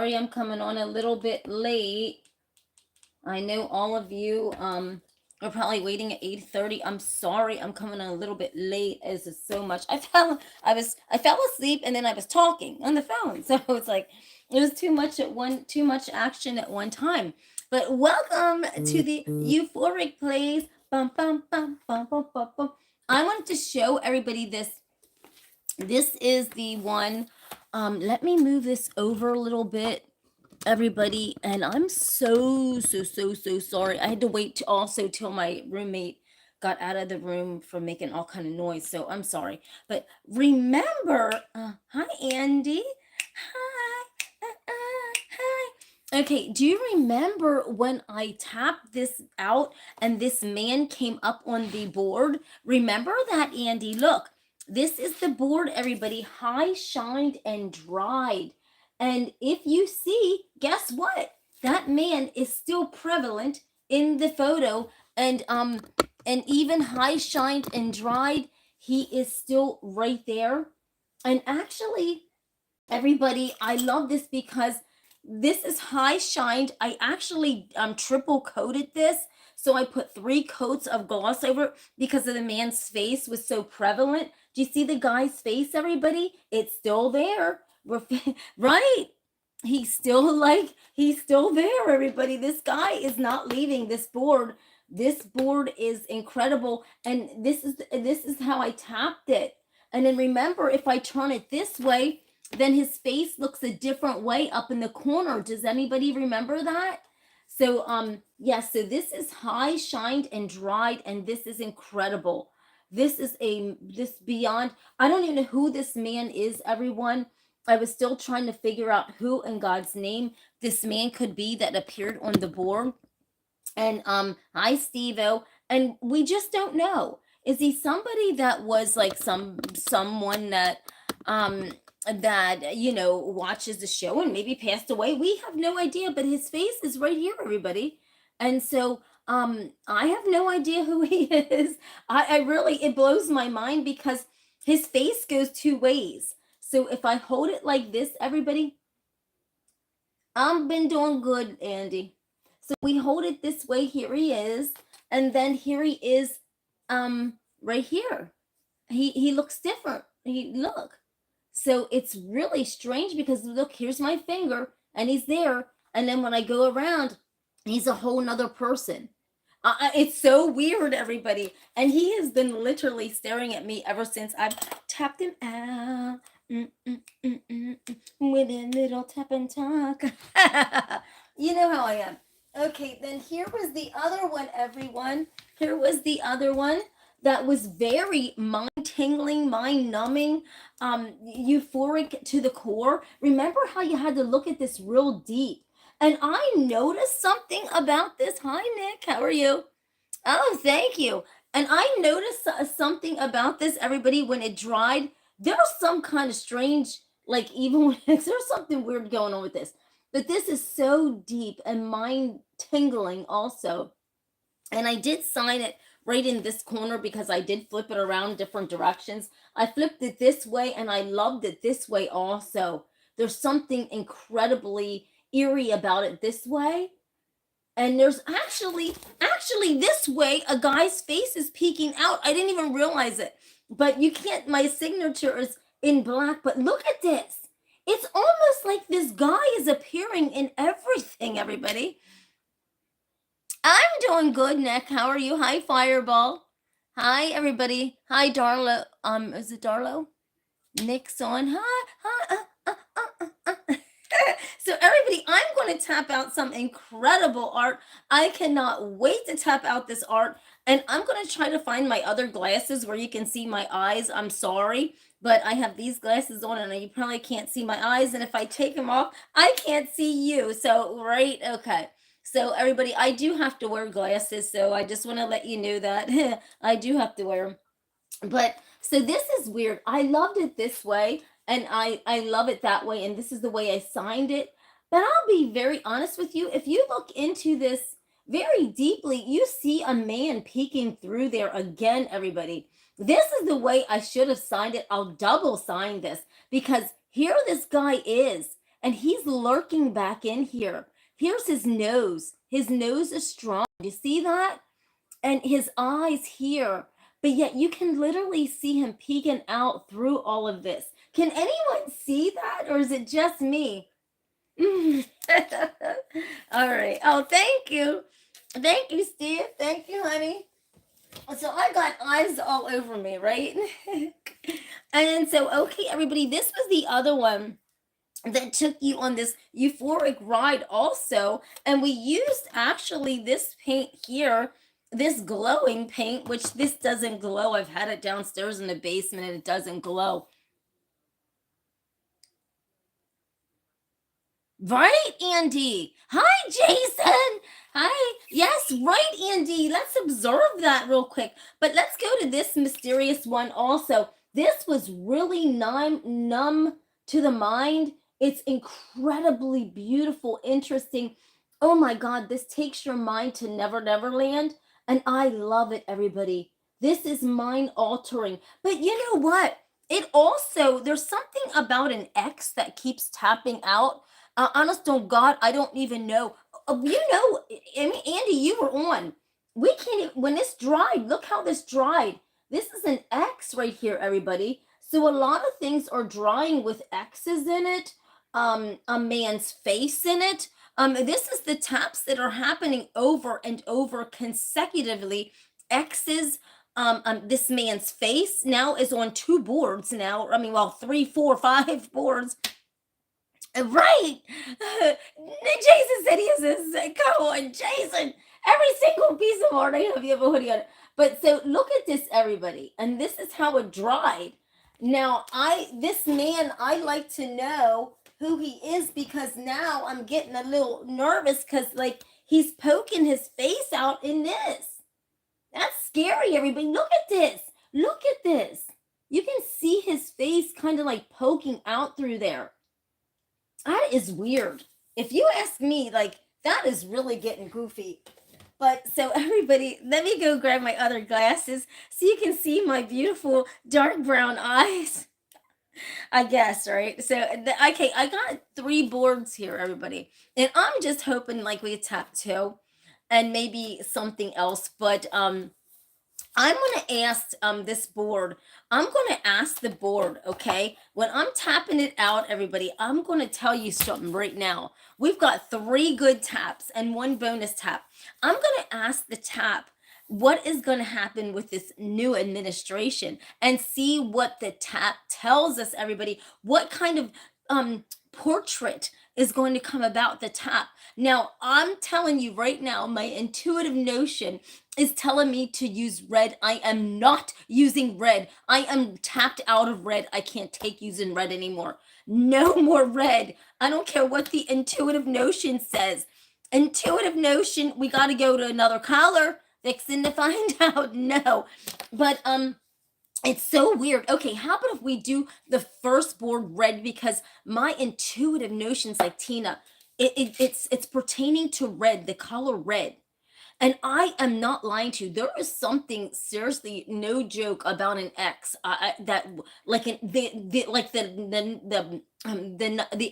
sorry I'm coming on a little bit late. I know all of you are probably waiting at 8:30. I'm sorry I'm coming on a little bit late. As is so much. I fell asleep and then I was talking on the phone. So it's like it was too much action at one time. But welcome to the Euphoric Plays. Bum, bum, bum, bum, bum, bum, bum. I wanted to show everybody this. This is the one. Let me move this over a little bit, everybody. And I'm so sorry. I had to wait till my roommate got out of the room from making all kind of noise. So I'm sorry. But remember, hi Andy. Hi. Hi. Okay, do you remember when I tapped this out and this man came up on the board? Remember that, Andy? Look, this is the board, everybody. High, shined, and dried. And if you see, guess what? That man is still prevalent in the photo, and even high, shined, and dried, he is still right there. And actually, everybody, I love this because this is high shined. I actually triple coated this. So I put 3 coats of gloss over it because of the man's face was so prevalent. Do you see the guy's face, everybody? It's still there. Right? He's still there, everybody. This guy is not leaving this board. This board is incredible. And this is how I tapped it. And then remember, if I turn it this way, then his face looks a different way up in the corner. Does anybody remember that? So so this is high, shined, and dried, and this is incredible. This beyond. I don't even know who this man is, everyone. I was still trying to figure out who in God's name this man could be that appeared on the board. And hi Steve-O. And we just don't know. Is he somebody that was like someone that watches the show and maybe passed away? We have no idea, but his face is right here, everybody. And so I have no idea who he is. I really, it blows my mind because his face goes 2 ways. So if I hold it like this, everybody, I've been doing good, Andy. So we hold it this way. Here he is, and then here he is, right here. He looks different. Look. So it's really strange because look, here's my finger, and he's there, and then when I go around, he's a whole nother person. It's so weird, everybody. And he has been literally staring at me ever since I've tapped him out. With a little tap and talk. You know how I am. Okay, then here was the other one, everyone. Here was the other one that was very mind-tingling, mind-numbing, euphoric to the core. Remember how you had to look at this real deep? And I noticed something about this. Hi, Nick. How are you? Oh, thank you. And I noticed something about this, everybody, when it dried. There's some kind of strange, like even when there's something weird going on with this. But this is so deep and mind-tingling also. And I did sign it right in this corner because I did flip it around different directions. I flipped it this way and I loved it this way also. There's something incredibly eerie about it this way. And there's actually this way, a guy's face is peeking out. I didn't even realize it. But you can't, my signature is in black. But look at this. It's almost like this guy is appearing in everything, everybody. I'm doing good, Nick. How are you? Hi, Fireball. Hi, everybody. Hi, Darlo. Is it Darlo? Nick's on. Hi. So everybody, I'm going to tap out some incredible art. I cannot wait to tap out this art. And I'm going to try to find my other glasses where you can see my eyes. I'm sorry, but I have these glasses on and you probably can't see my eyes. And if I take them off, I can't see you. So, right. Okay. So everybody, I do have to wear glasses. So I just want to let you know that I do have to wear them. But so this is weird. I loved it this way. And I love it that way. And this is the way I signed it. But I'll be very honest with you. If you look into this very deeply, you see a man peeking through there again, everybody. This is the way I should have signed it. I'll double sign this because here this guy is. and he's lurking back in here. Here's his nose. His nose is strong. You see that? And his eyes here. But yet you can literally see him peeking out through all of this. Can anyone see that, or is it just me? All right. Oh, thank you. Thank you, Steve. Thank you, honey. So I got eyes all over me, right? And so, okay, everybody, this was the other one that took you on this euphoric ride also. And we used actually this paint here, this glowing paint, which this doesn't glow. I've had it downstairs in the basement and it doesn't glow. Right, Andy? Hi, Jason. Hi. Yes, right, Andy. Let's observe that real quick. But let's go to this mysterious one also. This was really numb to the mind. It's incredibly beautiful, interesting. Oh my God, this takes your mind to Never Never Land. And I love it, everybody. This is mind altering. But you know what? It also, there's something about an X that keeps tapping out. Honest to God, I don't even know. I mean, Andy, you were on. We can't even, when this dried, look how this dried. This is an X right here, everybody. So a lot of things are drying with X's in it, a man's face in it. This is the taps that are happening over and over consecutively. X's, this man's face now is on two boards now. I mean, well, three, four, five boards. Right. Jason said he has a come on, Jason. Every single piece of art I have, you have a hoodie on it. But so look at this, everybody. And this is how it dried. Now, this man, I like to know who he is, because now I'm getting a little nervous because like he's poking his face out in this. That's scary, everybody. Look at this. Look at this. You can see his face kind of like poking out through there. That is weird. If you ask me, like, that is really getting goofy. But so everybody, let me go grab my other glasses so you can see my beautiful dark brown eyes. I guess, right? So, okay, I got three boards here, everybody. And I'm just hoping like we tap two and maybe something else. But I'm going to ask this board. I'm going to ask the board, okay? When I'm tapping it out, everybody, I'm going to tell you something right now. We've got three good taps and one bonus tap. I'm going to ask the tap what is going to happen with this new administration and see what the tap tells us, everybody. What kind of portrait is going to come about the tap. Now, I'm telling you right now, my intuitive notion is telling me to use red. I am not using red. I am tapped out of red. I can't take using red anymore. No more red. I don't care what the intuitive notion says. Intuitive notion, we got to go to another color. Fixing to find out. No. But it's so weird. Okay, how about if we do the first board red, because my intuitive notions, like Tina, it's pertaining to red, the color red. And I am not lying to you. There is something seriously, no joke, about an X that like the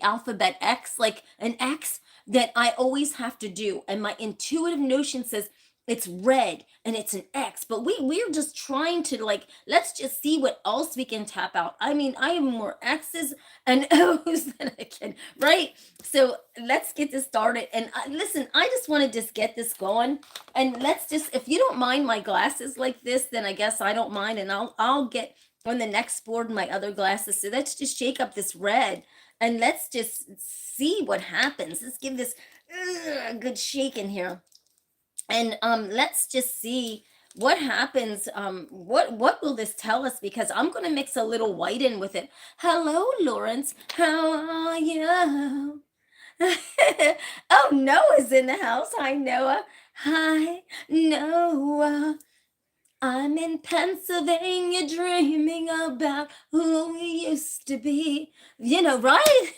alphabet X, like an X that I always have to do. And my intuitive notion says it's red and it's an X, but we're just trying to like, let's just see what else we can tap out. I mean, I have more X's and O's than I can, right? So let's get this started. And listen, I just want to just get this going. And let's just, if you don't mind my glasses like this, then I guess I don't mind. And I'll get on the next board my other glasses. So let's just shake up this red and let's just see what happens. Let's give this a good shake in here. And let's just see what happens. What will this tell us? Because I'm going to mix a little white in with it. Hello, Lawrence. How are you? Oh, Noah's in the house. Hi, Noah. Hi, Noah. I'm in Pennsylvania dreaming about who we used to be. You know, right?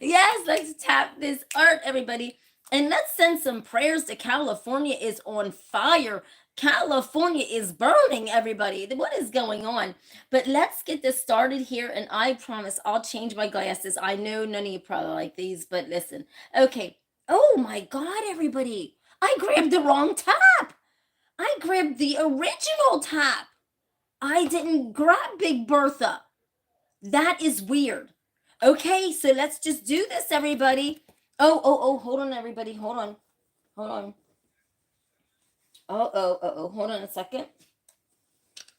Yes, let's tap this art, everybody. And let's send some prayers to California is on fire. California is burning, everybody. What is going on? But let's get this started here, and I promise I'll change my glasses. I know none of you probably like these, but listen. Okay. Oh my God, everybody. I grabbed the wrong tap. I grabbed the original tap. I didn't grab Big Bertha. That is weird. Okay, so let's just do this, everybody. Oh, hold on, everybody. Hold on. Hold on. Hold on a second.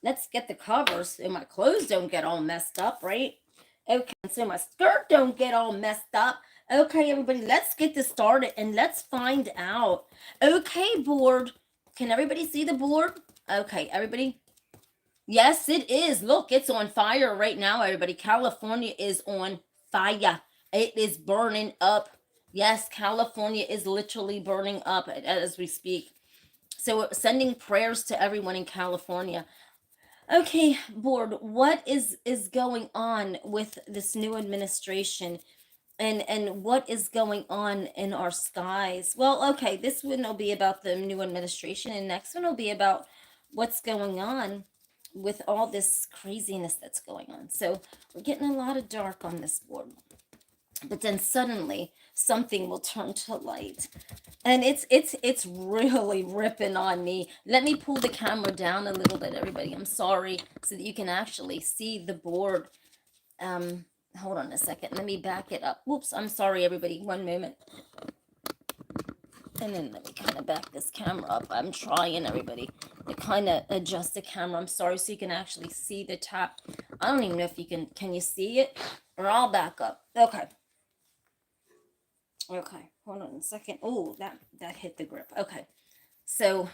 Let's get the covers so my clothes don't get all messed up, right? Okay, so my skirt don't get all messed up. Okay, everybody, let's get this started and let's find out. Okay, board. Can everybody see the board? Okay, everybody. Yes, it is. Look, it's on fire right now, everybody. California is on fire. It is burning up. Yes, California is literally burning up as we speak. So we're sending prayers to everyone in California. Okay, board, what is going on with this new administration, and what is going on in our skies? Well, okay, this one will be about the new administration, and next one will be about what's going on with all this craziness that's going on. So we're getting a lot of dark on this board, but then suddenly something will turn to light, and it's really ripping on me. Let me pull the camera down a little bit, everybody. I'm sorry, so that you can actually see the board. Hold on a second, let me back it up. Whoops, I'm sorry, everybody, one moment. And then let me kind of back this camera up. I'm trying, everybody, to kind of adjust the camera. I'm sorry, so you can actually see the top. I don't even know if you can you see it? Or I'll back up. Okay, hold on a second. Oh, that hit the grip. Okay, so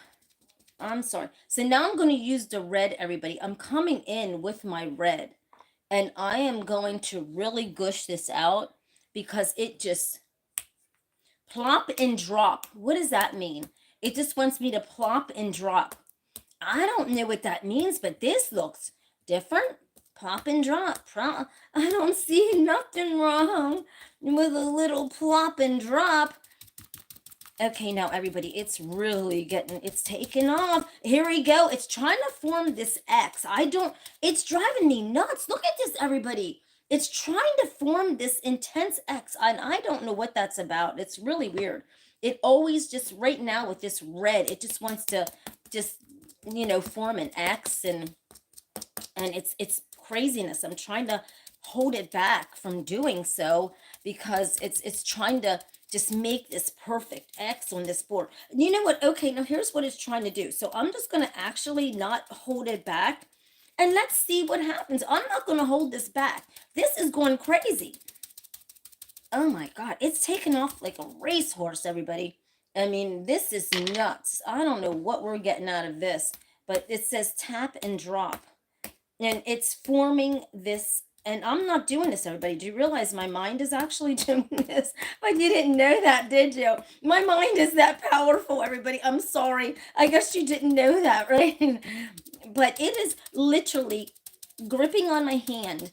I'm sorry. So now I'm going to use the red, everybody. I'm coming in with my red, and I am going to really gush this out because it just plop and drop. What does that mean? It just wants me to plop and drop. I don't know what that means, but this looks different. Plop and drop. I don't see nothing wrong with a little plop and drop. Okay, now everybody, it's really it's taking off. Here we go. It's trying to form this X. It's driving me nuts. Look at this, everybody. It's trying to form this intense X, and I don't know what that's about. It's really weird. It always just, right now with this red, it just wants to just, form an X, and it's craziness. I'm trying to hold it back from doing so because it's trying to just make this perfect X on this board. You know what? Okay, now here's what it's trying to do. So I'm just going to actually not hold it back, and let's see what happens. I'm not going to hold this back. This is going crazy. Oh my God, it's taking off like a racehorse, everybody. I mean, this is nuts. I don't know what we're getting out of this, but it says tap and drop, and it's forming this. And I'm not doing this, everybody. Do you realize my mind is actually doing this? But you didn't know that, did you? My mind is that powerful, everybody. I'm sorry. I guess you didn't know that, right? But it is literally gripping on my hand.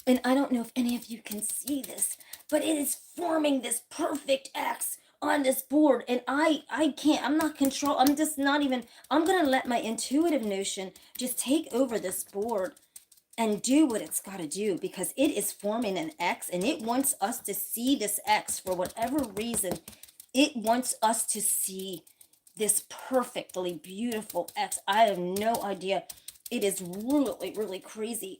And I don't know if any of you can see this, but it is forming this perfect X on this board. And I can't, I'm not control. I'm just not even, I'm going to let my intuitive notion just take over this board and do what it's got to do, because it is forming an X, and it wants us to see this X for whatever reason. It wants us to see this perfectly beautiful X. I have no idea. It is really, really crazy.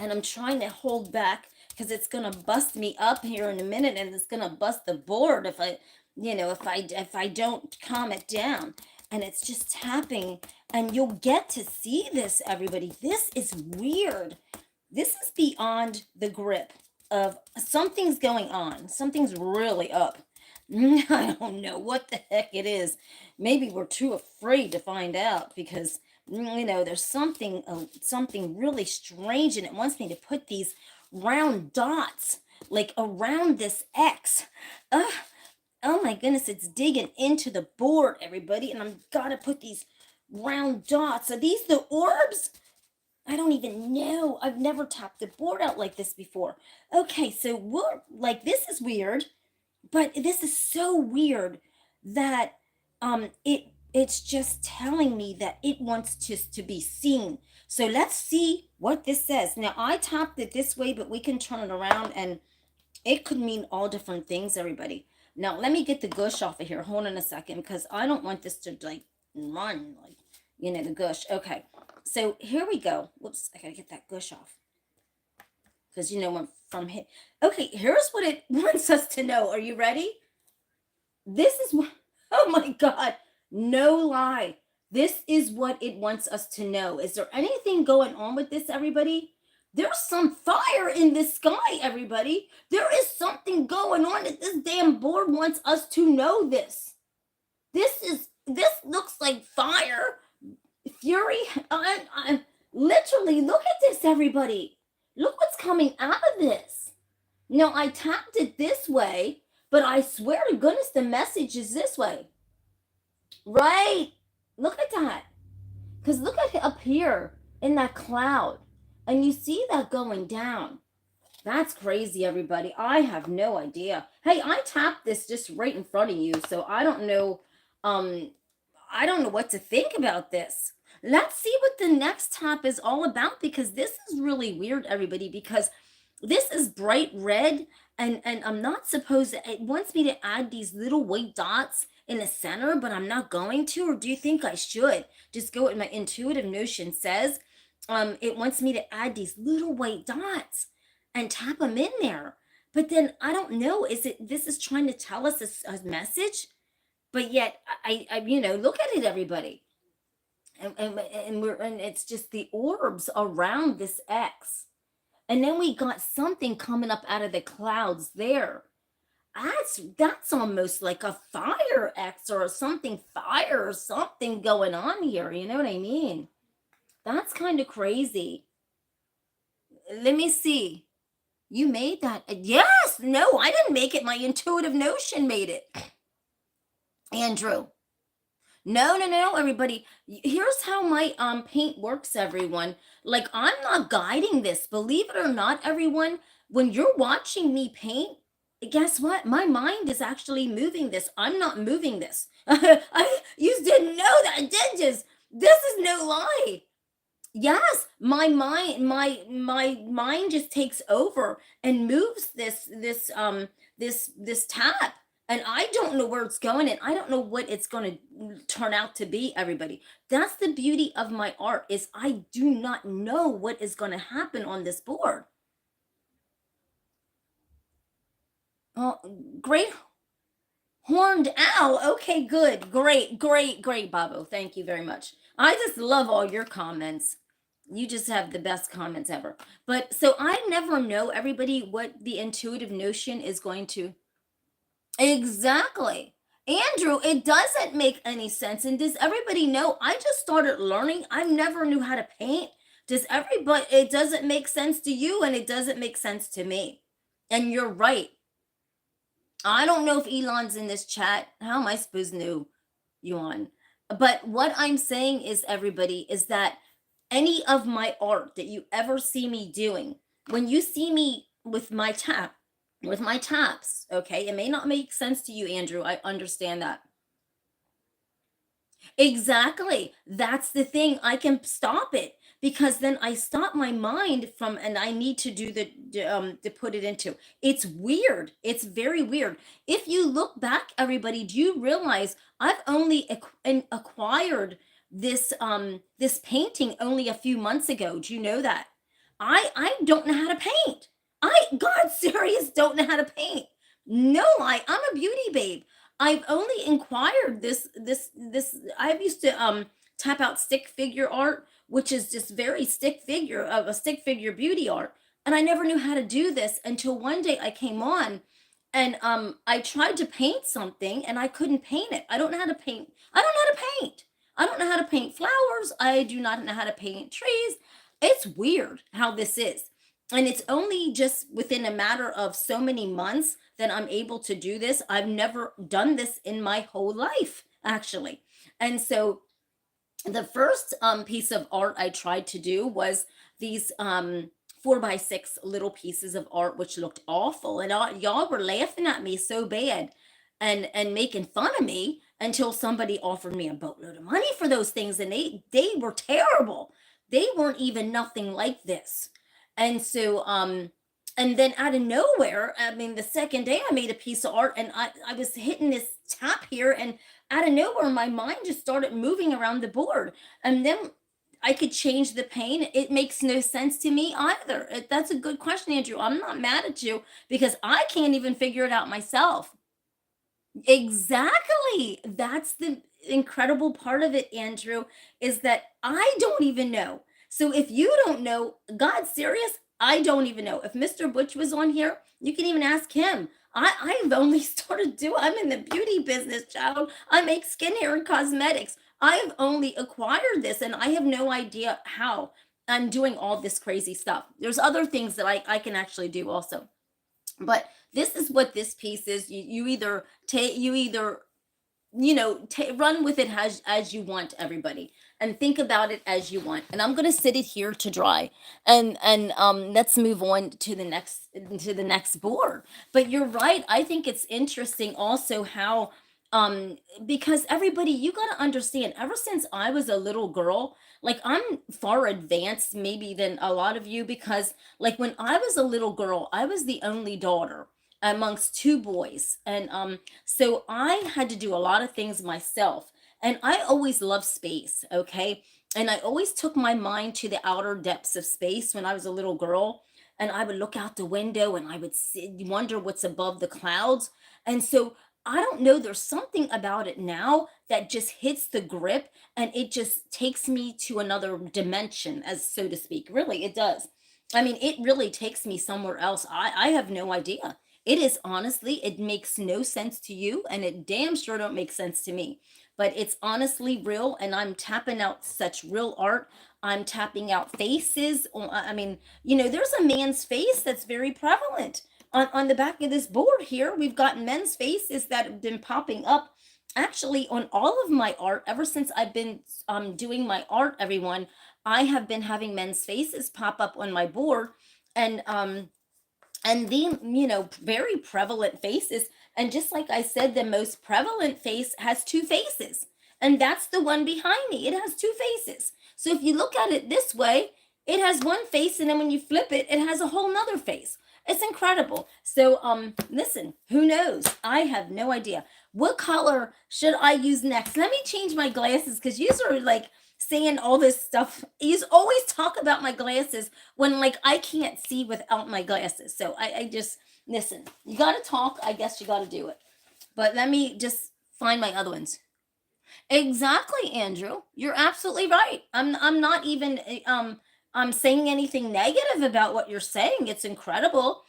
And I'm trying to hold back because it's going to bust me up here in a minute, and it's going to bust the board if I don't calm it down. And it's just tapping, and you'll get to see this, everybody. This is weird. This is beyond the grip of something's going on. Something's really up. I don't know what the heck it is. Maybe we're too afraid to find out because, there's something really strange, and it wants me to put these round dots like around this X. Oh my goodness, it's digging into the board, everybody, and I'm gotta put these round dots. Are these the orbs? I don't even know. I've never tapped the board out like this before. Okay, so we're like, this is weird, but this is so weird that it's just telling me that it wants to be seen. So let's see what this says. Now I tapped it this way, but we can turn it around and it could mean all different things, everybody. Now let me get the gush off of here. Hold on a second, because I don't want this to like run, like, the gush. Okay, so here we go. Whoops, I gotta get that gush off, because when from hit. Okay, here's what it wants us to know. Are you ready? This is what, oh my God, no lie. This is what it wants us to know. Is there anything going on with this, everybody? There's some fire in the sky, everybody. There is something going on that this damn board wants us to know this. This looks like fire, fury. Literally, look at this, everybody. Look what's coming out of this. Now, I tapped it this way, but I swear to goodness, the message is this way. Right? Look at that. Because look at it up here in that cloud. And you see that going down. That's crazy, everybody. I have no idea. Hey, I tapped this just right in front of you, so I don't know. I don't know what to think about this. Let's see what the next tap is all about, because this is really weird, everybody, because this is bright red, and I'm not supposed to, it wants me to add these little white dots in the center, but I'm not going to. Or do you think I should just go with my intuitive notion says? It wants me to add these little white dots and tap them in there. But then I don't know, this is trying to tell us a message, but yet I look at it, everybody. And it's just the orbs around this X. And then we got something coming up out of the clouds there. That's almost like a fire X or something fire or something going on here. You know what I mean? That's kind of crazy. Let me see. You made that? Yes. No, I didn't make it. My intuitive notion made it. Andrew. No, everybody. Here's how my paint works, everyone. Like, I'm not guiding this. Believe it or not, everyone, when you're watching me paint, guess what? My mind is actually moving this. I'm not moving this. You didn't know that, did you? This is no lie. Yes, my mind just takes over and moves this tap, and I don't know where it's going, and I don't know what it's going to turn out to be, everybody. That's the beauty of my art, is I do not know what is going to happen on this board. Oh, great horned owl. Okay, good. Great, Babo. Thank you very much. I just love all your comments. You just have the best comments ever. But so I never know, everybody, what the intuitive notion is going to. Exactly. Andrew, it doesn't make any sense. And does everybody know? I just started learning. I never knew how to paint. Does everybody, it doesn't make sense to you, and it doesn't make sense to me. And you're right. I don't know if Elon's in this chat. How am I supposed to know, Elon? But what I'm saying is, everybody, is that any of my art that you ever see me doing, when you see me with my taps, okay, it may not make sense to you, Andrew. I understand that. Exactly. That's the thing. I can stop it, because then I stop my mind from, and I need to do to put it into. It's weird. It's very weird. If you look back, everybody, do you realize I've only acquired this painting only a few months ago? Do you know that? I don't know how to paint. God serious, don't know how to paint. No, I'm a beauty babe. I've only inquired this. I've used to tap out stick figure art, which is just very stick figure of a stick figure beauty art, and I never knew how to do this until one day I came on, and I tried to paint something and I couldn't paint it. I don't know how to paint. I don't know how to paint. I don't know how to paint flowers. I do not know how to paint trees. It's weird how this is. And it's only just within a matter of so many months that I'm able to do this. I've never done this in my whole life, actually. And so the first piece of art I tried to do was these 4x6 little pieces of art, which looked awful. And y'all were laughing at me so bad. and making fun of me until somebody offered me a boatload of money for those things, and they were terrible. They weren't even nothing like this. And so and then out of nowhere, I mean, the second day I made a piece of art, and I was hitting this tap here, and out of nowhere my mind just started moving around the board, and then I could change the paint. It makes no sense to me either. That's a good question, Andrew. I'm not mad at you because I can't even figure it out myself. Exactly. That's the incredible part of it, Andrew, is that I don't even know. So if you don't know, God's serious, I don't even know. If Mr. Butch was on here, you can even ask him. I've only started doing, I'm in the beauty business, child. I make skincare and cosmetics. I've only acquired this and I have no idea how I'm doing all this crazy stuff. There's other things that I can actually do also. But this is what this piece is. You either take, you either, run with it as you want, everybody, and think about it as you want. And I'm going to sit it here to dry, and let's move on to the next board. But you're right, I think it's interesting also how um because everybody, you got to understand, ever since I was a little girl, like I'm far advanced maybe than a lot of you, because like when I was a little girl, I was the only daughter amongst two boys, and so I had to do a lot of things myself. And I always loved space, okay? And I always took my mind to the outer depths of space when I was a little girl. And I would look out the window and I would wonder what's above the clouds. And so I don't know, there's something about it now that just hits the grip, and it just takes me to another dimension, as so to speak. Really, it does. I mean, it really takes me somewhere else. I have no idea. It is honestly, it makes no sense to you, and it damn sure don't make sense to me. But it's honestly real, and I'm tapping out such real art. I'm tapping out faces. I mean, there's a man's face that's very prevalent on the back of this board here. We've got men's faces that have been popping up actually on all of my art ever since I've been doing my art, everyone. I have been having men's faces pop up on my board, and the very prevalent faces. And just like I said, the most prevalent face has two faces, and that's the one behind me. It has two faces. So if you look at it this way, it has one face, and then when you flip it, it has a whole nother face. It's incredible. So listen, who knows? I have no idea. What color should I use next? Let me change my glasses, because you are like saying all this stuff. You always talk about my glasses when like I can't see without my glasses. So I just, listen, you got to talk. I guess you got to do it. But let me just find my other ones. Exactly, Andrew. You're absolutely right. I'm not even I'm saying anything negative about what you're saying. It's incredible,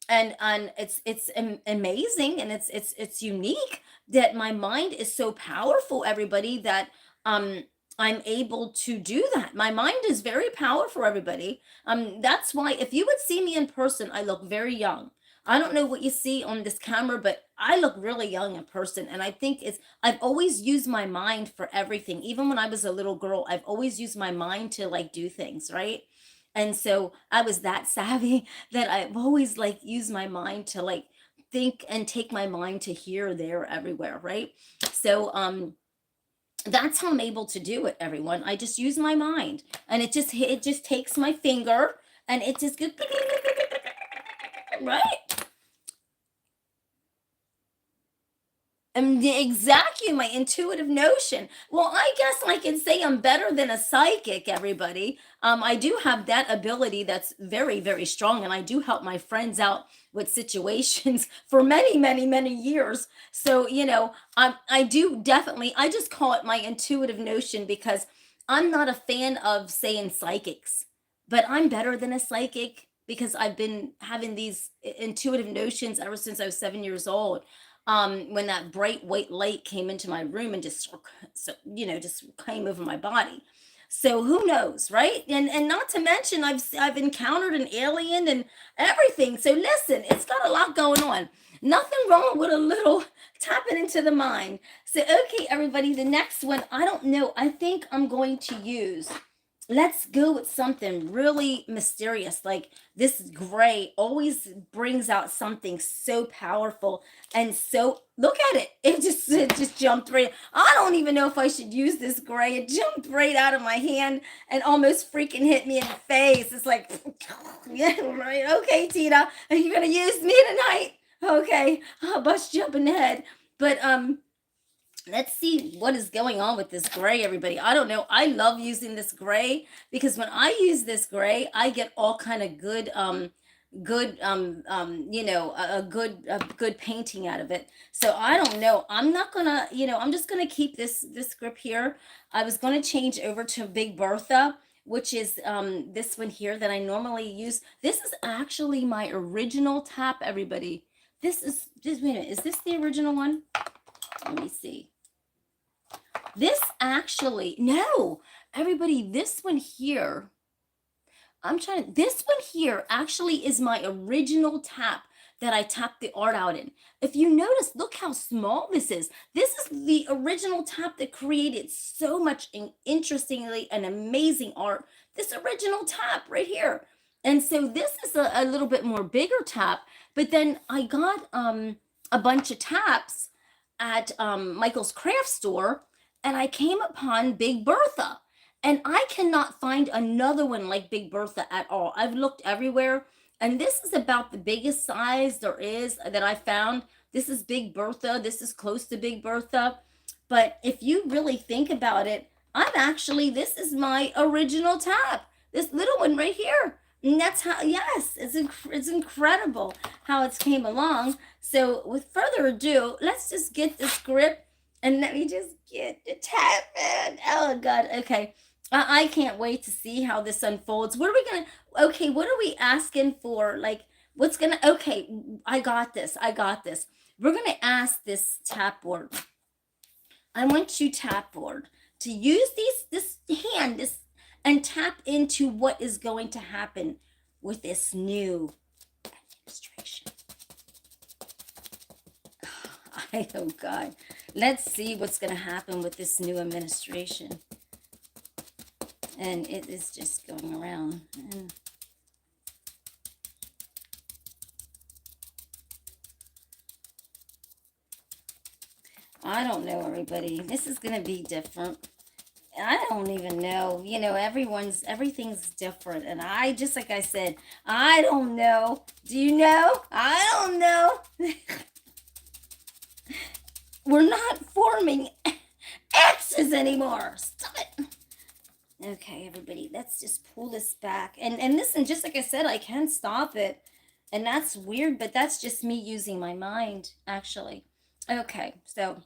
and it's amazing, and it's unique that my mind is so powerful, everybody, that um I'm able to do that. My mind is very powerful, everybody. That's why if you would see me in person, I look very young. I don't know what you see on this camera, but I look really young in person. And I think I've always used my mind for everything. Even when I was a little girl, I've always used my mind to like do things, right? And so I was that savvy that I've always like used my mind to like think and take my mind to here, there, everywhere, right? So that's how I'm able to do it, everyone. I just use my mind, and it just takes my finger, and it just goes right. Exactly, my intuitive notion. Well, I guess I can say I'm better than a psychic, everybody. I do have that ability that's very, very strong, and I do help my friends out with situations for many, many, many years. So, I do definitely, I just call it my intuitive notion, because I'm not a fan of saying psychics, but I'm better than a psychic because I've been having these intuitive notions ever since I was 7 years old, when that bright white light came into my room and just just came over my body. So who knows, right? And not to mention, I've encountered an alien and everything. So listen, it's got a lot going on. Nothing wrong with a little tapping into the mind. So okay, everybody, the next one, I don't know, I think I'm going to use let's go with something really mysterious. Like this gray always brings out something so powerful and so look at it. It just jumped right. I don't even know if I should use this gray. It jumped right out of my hand and almost freaking hit me in the face. It's like yeah, right. Okay, Tina, are you gonna use me tonight? Okay, I'll bust you up in the head. But let's see what is going on with this gray, everybody. I don't know. I love using this gray because when I use this gray, I get all kind of good painting out of it. So I don't know. I'm not gonna, I'm just gonna keep this grip here. I was gonna change over to Big Bertha, which is this one here that I normally use. This is actually my original tap, everybody. This wait a minute, is this the original one? Let me see. This actually, no, everybody, this one here, this one here actually is my original tap that I tapped the art out in. If you notice, look how small this is. This is the original tap that created so much interestingly and amazing art. This original tap right here. And so this is a little bit more bigger tap, but then I got a bunch of taps at Michael's craft store, and I came upon Big Bertha. And I cannot find another one like Big Bertha at all. I've looked everywhere, and this is about the biggest size there is that I found. This is Big Bertha. This is close to Big Bertha. But if you really think about it, this is my original tap. This little one right here. And that's how, yes, it's incredible how it's came along. So with further ado, let's just get this grip and let me just get the tap in. Oh God, okay. I can't wait to see how this unfolds. What are we gonna, okay, what are we asking for? Like, what's gonna, okay, I got this. We're gonna ask this tap board. I want you, tap board, to use this hand, and tap into what is going to happen with this new administration. Oh God. Let's see what's going to happen with this new administration. And it is just going around. And I don't know, everybody. This is going to be different. I don't even know. Everything's different. And I, just like I said, I don't know. Do you know? I don't know. We're not forming X's anymore. Stop it. Okay, everybody, let's just pull this back. And listen, just like I said, I can stop it. And that's weird, but that's just me using my mind, actually. Okay, so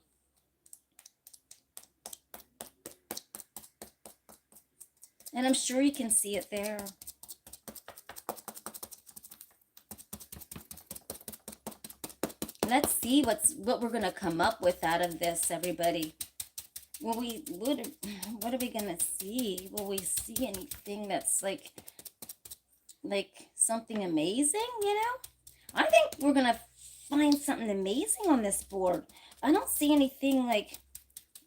and I'm sure you can see it there. Let's see what we're gonna come up with out of this, everybody. What are we gonna see? Will we see anything that's like something amazing? I think we're gonna find something amazing on this board. I don't see anything like,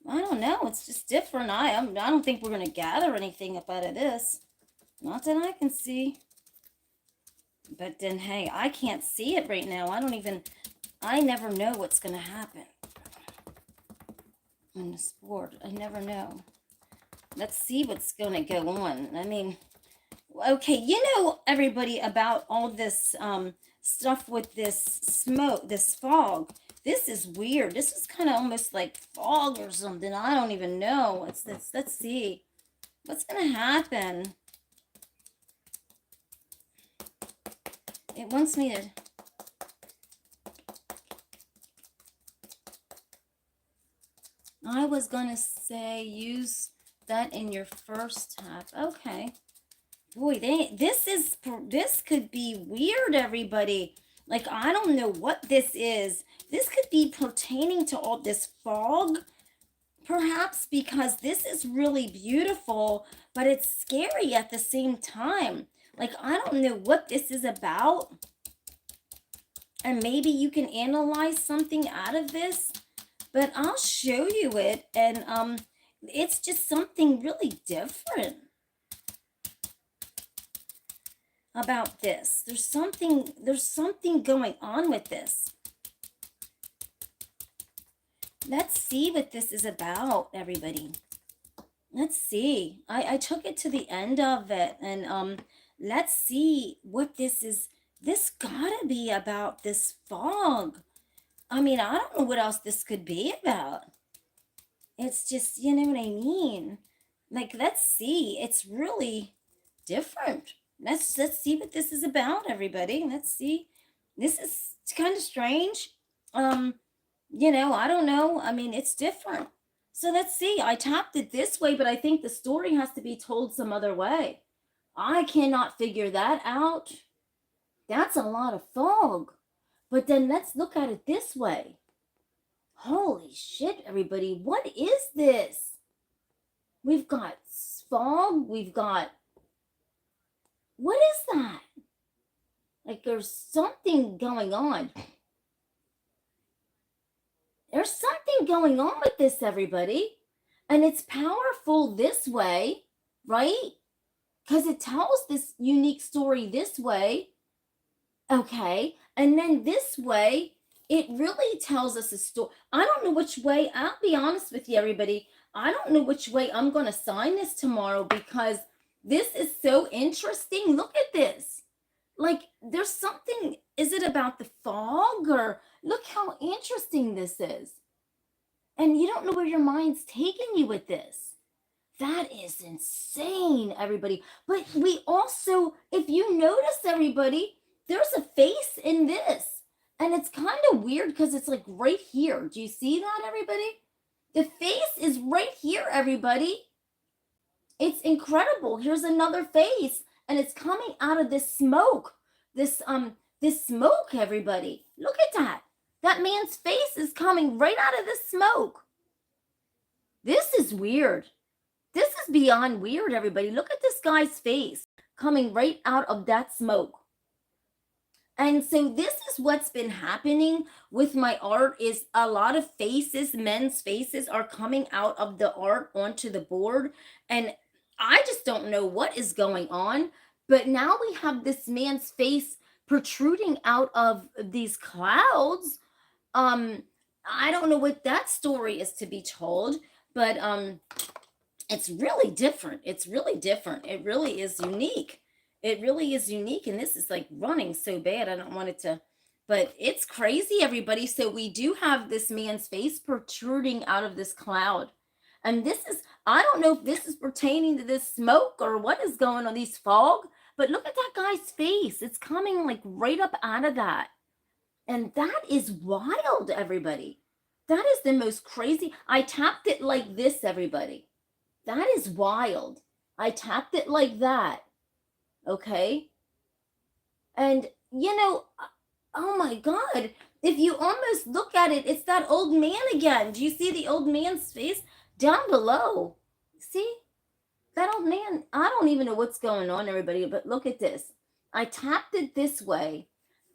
I don't know. It's just different. I don't think we're gonna gather anything up out of this. Not that I can see. But then, hey, I can't see it right now. I never know what's gonna happen on this board. I never know. Let's see what's gonna go on. I mean, okay, everybody, about all this stuff with this smoke, this fog. This is weird. This is kind of almost like fog or something. I don't even know. Let's see what's gonna happen. It wants me to. I was gonna say use that in your first tap. Okay. Boy, this could be weird, everybody. Like, I don't know what this is. This could be pertaining to all this fog, perhaps, because this is really beautiful, but it's scary at the same time. Like, I don't know what this is about. And maybe you can analyze something out of this, but I'll show you it. And it's just something really different. about this. There's something going on with this. Let's see what this is about, everybody. Let's see. I took it to the end of it, and let's see what this is. This gotta be about this fog. I mean, I don't know what else this could be about. It's just, you know what I mean? Like, let's see. It's really different. Let's see what this is about, everybody. Let's see. This is kind of strange. You know, I don't know. I mean, it's different. So let's see. I tapped it this way, but I think the story has to be told some other way. I cannot figure that out. That's a lot of fog. But then let's look at it this way. Holy shit, everybody. What is this? We've got fog. We've got... What is that? Like, there's something going on. There's something going on with this, everybody. And it's powerful this way, right? Because it tells this unique story this way. Okay. And then this way, it really tells us a story. I don't know which way, I'll be honest with you, everybody. I don't know which way I'm going to sign this tomorrow because this is so interesting. Look at this. Like, there's something, is it about the fog, or look how interesting this is. And you don't know where your mind's taking you with this. That is insane, everybody. But we also, if you notice, everybody, there's a face in this. And it's kind of weird because it's like right here. Do you see that, everybody? The face is right here, everybody. It's incredible. Here's another face. And it's coming out of this smoke. This smoke, everybody. Look at that. That man's face is coming right out of the smoke. This is weird. This is beyond weird, everybody. Look at this guy's face coming right out of that smoke. And so this is what's been happening with my art, is a lot of faces, men's faces, are coming out of the art onto the board. And I just don't know what is going on. But now we have this man's face protruding out of these clouds. I don't know what that story is to be told, but it's really different. It's really different. It really is unique. It really is unique. And this is like running so bad. I don't want it to, but it's crazy, everybody. So we do have this man's face protruding out of this cloud. And this is, I don't know if this is pertaining to this smoke or what is going on, these fog, but look at that guy's face. It's coming like right up out of that. And that is wild, everybody. That is the most crazy. I tapped it like this, everybody. That is wild. I tapped it like that. Okay. And, you know, oh my God. If you almost look at it, it's that old man again. Do you see the old man's face down below? See? That old man, I don't even know what's going on, everybody, but look at this. I tapped it this way,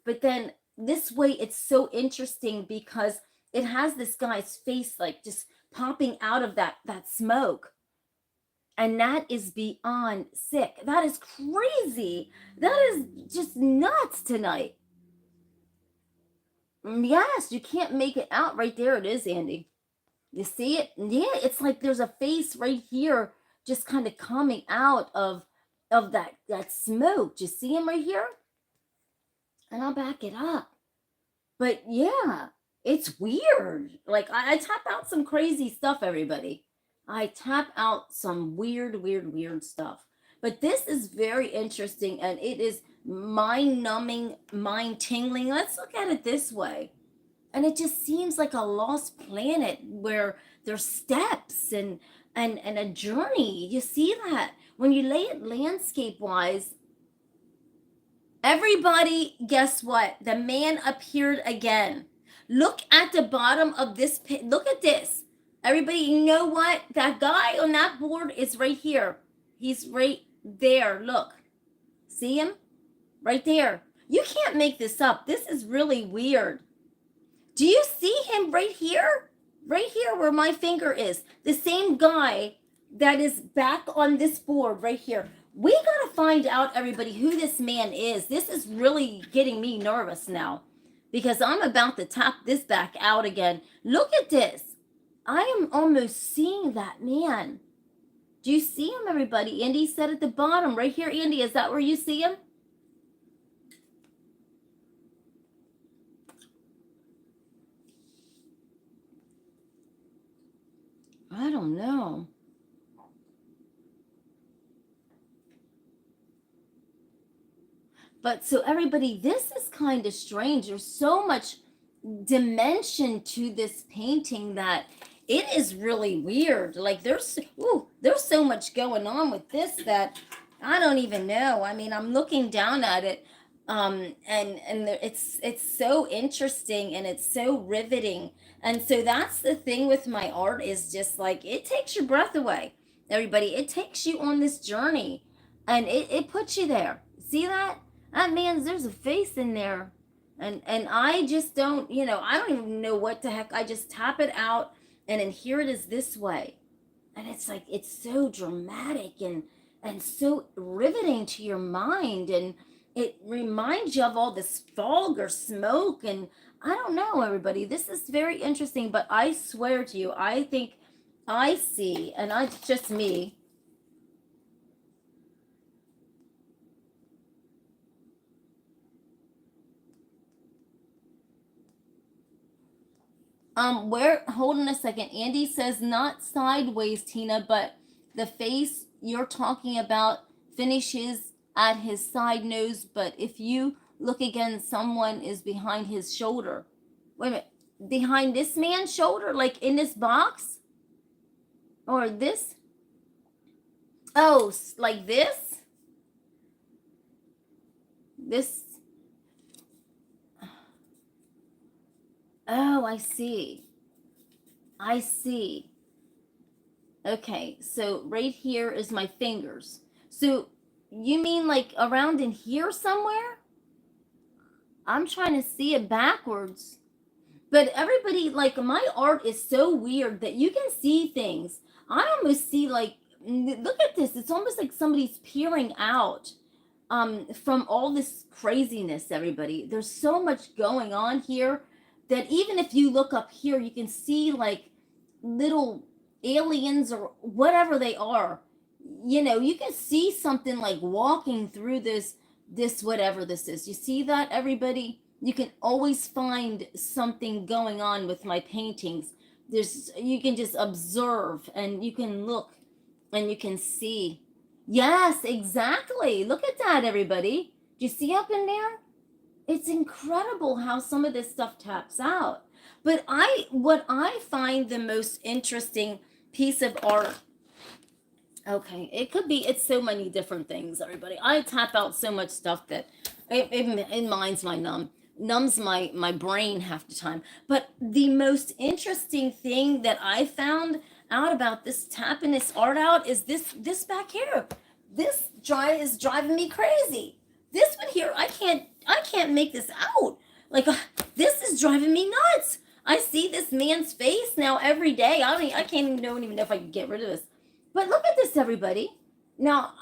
but then this way it's so interesting because it has this guy's face like just popping out of that smoke. And that is beyond sick. That is crazy. That is just nuts tonight. Yes, you can't make it out. Right there it is, Andy. You see it? Yeah, it's like there's a face right here just kind of coming out of that smoke. Do you see him right here? And I'll back it up. But yeah, it's weird. Like I tap out some crazy stuff, everybody. I tap out some weird stuff. But this is very interesting, and it is mind-numbing, mind-tingling. Let's look at it this way. And it just seems like a lost planet where there's steps and a journey. You see that? When you lay it landscape-wise, everybody, guess what? The man appeared again. Look at the bottom of this pit. Look at this. Everybody, you know what? That guy on that board is right here. He's right there. Look. See him? Right there. You can't make this up. This is really weird. Do you see him right here? Right here where my finger is. The same guy that is back on this board right here. We got to find out, everybody, who this man is. This is really getting me nervous now because I'm about to tap this back out again. Look at this. I am almost seeing that man. Do you see him, everybody? Andy said at the bottom, right here, Andy, is that where you see him? I don't know. But so everybody, this is kind of strange. There's so much dimension to this painting that it is really weird. Like there's so much going on with this that I don't even know. I mean, I'm looking down at it, it's so interesting and it's so riveting. And so that's the thing with my art is just like it takes your breath away. Everybody, it takes you on this journey, and it puts you there. See that? That man's there's a face in there, and I just don't, I don't even know what the heck. I just tap it out, and then here it is this way, and it's like it's so dramatic and so riveting to your mind, and it reminds you of all this fog or smoke, and I don't know, everybody. This is very interesting, but I swear to you, I think I see, and it's just me. Where, hold on a second. Andy says not sideways, Tina, but the face you're talking about finishes at his side nose, but if you look again, someone is behind his shoulder. Wait a minute. Behind this man's shoulder, like in this box? Or this? Oh, like this? This? Oh, I see. I see. Okay, so right here is my fingers. So you mean like around in here somewhere? I'm trying to see it backwards. But everybody, like my art is so weird that you can see things. I almost see like, look at this. It's almost like somebody's peering out from all this craziness, everybody. There's so much going on here that even if you look up here, you can see like little aliens or whatever they are. You can see something like walking through this whatever this is. You see that, everybody? You can always find something going on with my paintings. You can just observe and you can look and you can see. Yes, exactly. Look at that, everybody. Do you see up in there? It's incredible how some of this stuff taps out. But what I find the most interesting piece of art, okay, it's so many different things, everybody. I tap out so much stuff that it numbs my brain half the time. But the most interesting thing that I found out about this tapping this art out is this back here. This is driving me crazy. This one here, I can't make this out. Like this is driving me nuts. I see this man's face now every day. I don't even know if I can get rid of this. But look at this, everybody. Now,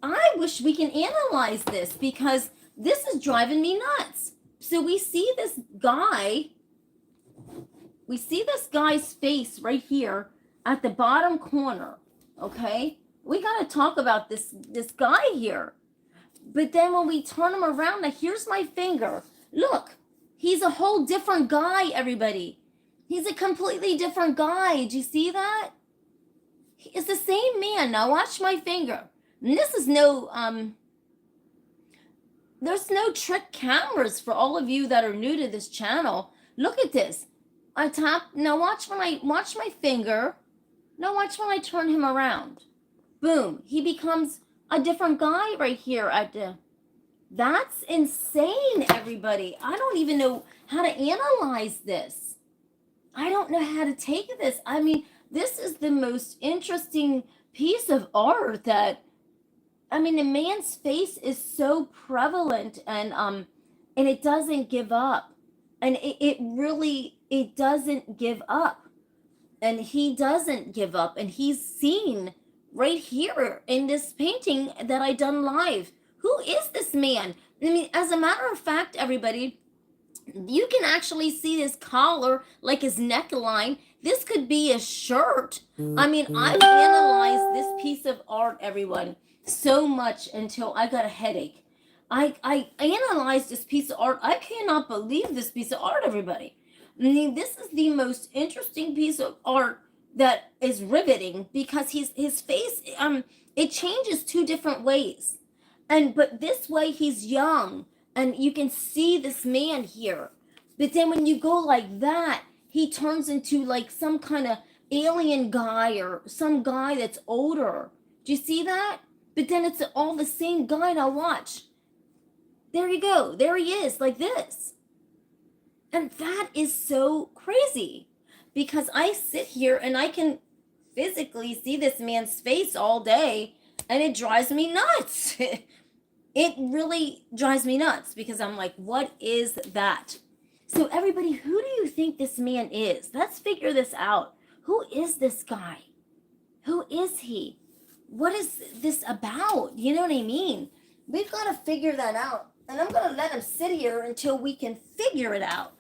I wish we can analyze this because this is driving me nuts. So we see this guy's face right here at the bottom corner, okay? We got to talk about this guy here. But then when we turn him around, now here's my finger. Look, he's a whole different guy, everybody. He's a completely different guy. Do you see that? It's the same man. Now watch my finger. And this is there's no trick cameras for all of you that are new to this channel. Look at this. I tap. Now watch my finger. Now watch when I turn him around. Boom. He becomes a different guy right here. That's insane, everybody. I don't even know how to analyze this. I don't know how to take this. I mean, this is the most interesting piece of art that, I mean, the man's face is so prevalent and it doesn't give up. And it doesn't give up. And he doesn't give up. And he's seen right here in this painting that I done live. Who is this man? I mean, as a matter of fact, everybody, you can actually see this collar, like his neckline. This could be a shirt. I mean, I've analyzed this piece of art, everyone, so much until I got a headache. I analyzed this piece of art. I cannot believe this piece of art, everybody. I mean, this is the most interesting piece of art that is riveting because his face, it changes two different ways. But this way he's young and you can see this man here. But then when you go like that, he turns into like some kind of alien guy or some guy that's older. Do you see that? But then it's all the same guy. Now watch. There you go. There he is, like this. And that is so crazy because I sit here and I can physically see this man's face all day and it drives me nuts. It really drives me nuts because I'm like, what is that? So everybody, who do you think this man is? Let's figure this out. Who is this guy? Who is he? What is this about? You know what I mean? We've got to figure that out. And I'm going to let him sit here until we can figure it out.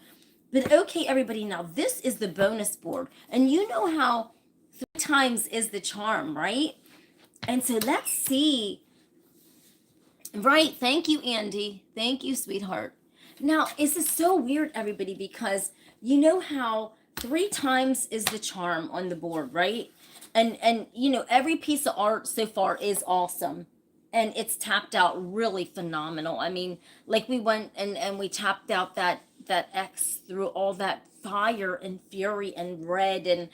But okay, everybody, now this is the bonus board. And you know how 3 times is the charm, right? And so let's see. Right, thank you, Andy. Thank you, sweetheart. Now, this is so weird, everybody, because you know how 3 times is the charm on the board, right? And you know, every piece of art so far is awesome. And it's tapped out really phenomenal. I mean, like we went and we tapped out that X through all that fire and fury and red and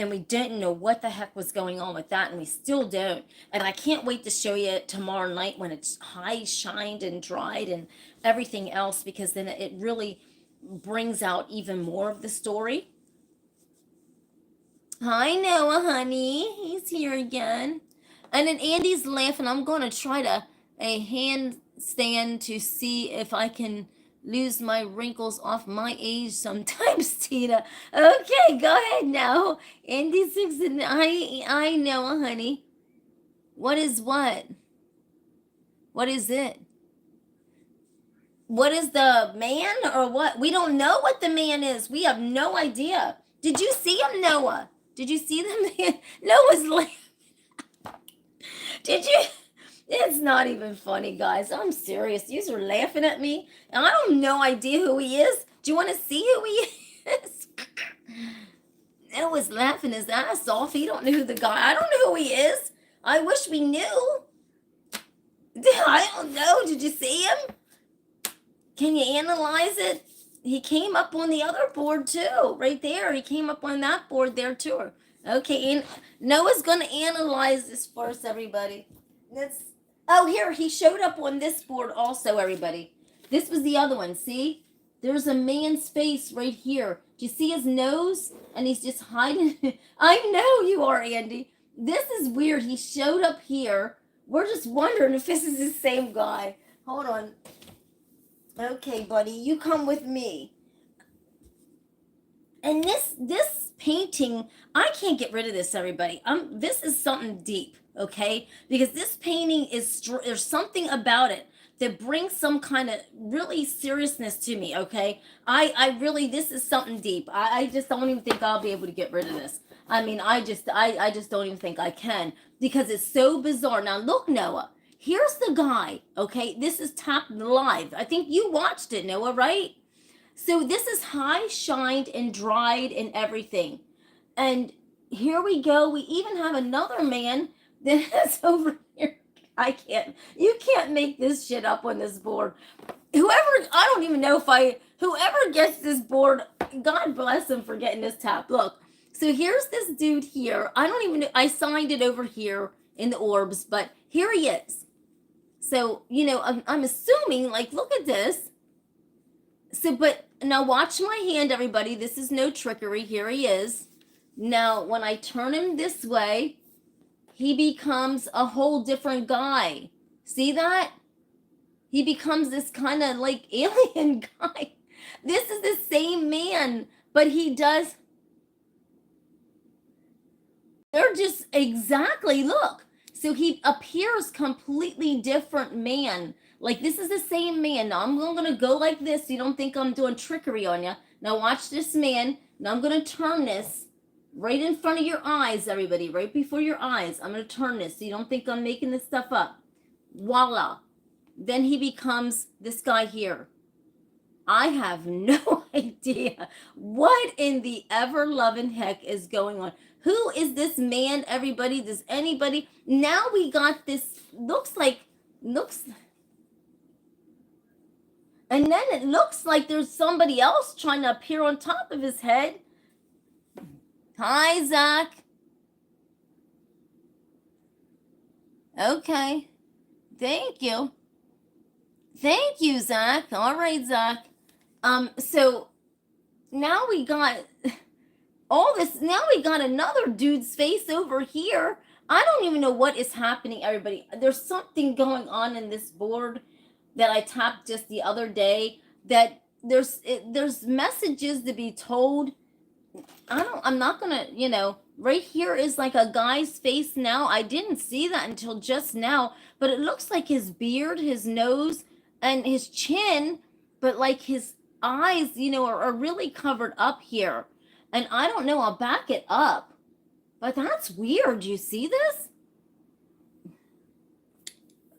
we didn't know what the heck was going on with that, and we still don't. And I can't wait to show you tomorrow night when it's high shined and dried and everything else, because then it really brings out even more of the story. Hi, Noah, honey. He's here again. And then Andy's laughing. I'm going to try a handstand to see if I can lose my wrinkles off my age sometimes, Tina. Okay, go ahead now. Andy's fixing. I know, honey. What is what? What is it? What is the man or what? We don't know what the man is. We have no idea. Did you see him, Noah? Did you see the man? Noah's laughing. Did you? It's not even funny, guys. I'm serious. You are laughing at me. And I have no idea who he is. Do you want to see who he is? Noah's laughing his ass off. He don't know who the guy. I don't know who he is. I wish we knew. I don't know. Did you see him? Can you analyze it? He came up on the other board too. Right there. He came up on that board there too. Okay, and Noah's going to analyze this for us, everybody. Oh, here, he showed up on this board also, everybody. This was the other one, see? There's a man's face right here. Do you see his nose? And he's just hiding. I know you are, Andy. This is weird. He showed up here. We're just wondering if this is the same guy. Hold on. Okay, buddy, you come with me. And this painting, I can't get rid of this, everybody. This is something deep, okay? Because this painting there's something about it that brings some kind of really seriousness to me, okay? I really, this is something deep. I just don't even think I'll be able to get rid of this. I mean, I just don't even think I can, because it's so bizarre. Now, look, Noah, here's the guy, okay? This is tapped live. I think you watched it, Noah, right? So this is high shined and dried and everything. And here we go. We even have another man that's over here. You can't make this shit up on this board. I don't even know whoever gets this board, God bless him for getting this tap. Look, so here's this dude here. I don't even know. I signed it over here in the orbs, but here he is. So, you know, I'm assuming, like, look at this. So, but now watch my hand, everybody. This is no trickery. Here he is. Now, when I turn him this way, he becomes a whole different guy. See that? He becomes this kind of like alien guy. This is the same man, but he does They're just exactly, look. So he appears completely different man. Like this is the same man. Now I'm gonna go like this. So you don't think I'm doing trickery on you. Now watch this man. Now I'm gonna turn this right in front of your eyes, everybody. Right before your eyes. I'm gonna turn this so you don't think I'm making this stuff up. Voila. Then he becomes this guy here. I have no idea what in the ever loving heck is going on. Who is this man, everybody? Does anybody? Now we got this, looks, and then it looks like there's somebody else trying to appear on top of his head. Hi, Zach. Okay. Thank you. Thank you, Zach. All right, Zach. So now we got all this. Now we got another dude's face over here. I don't even know what is happening, everybody. There's something going on in this board that I tapped just the other day, that there's messages to be told. I'm not gonna, right here is like a guy's face now. I didn't see that until just now, but it looks like his beard, his nose, and his chin, but like his eyes, are really covered up here. And I don't know, I'll back it up. But that's weird. You see this?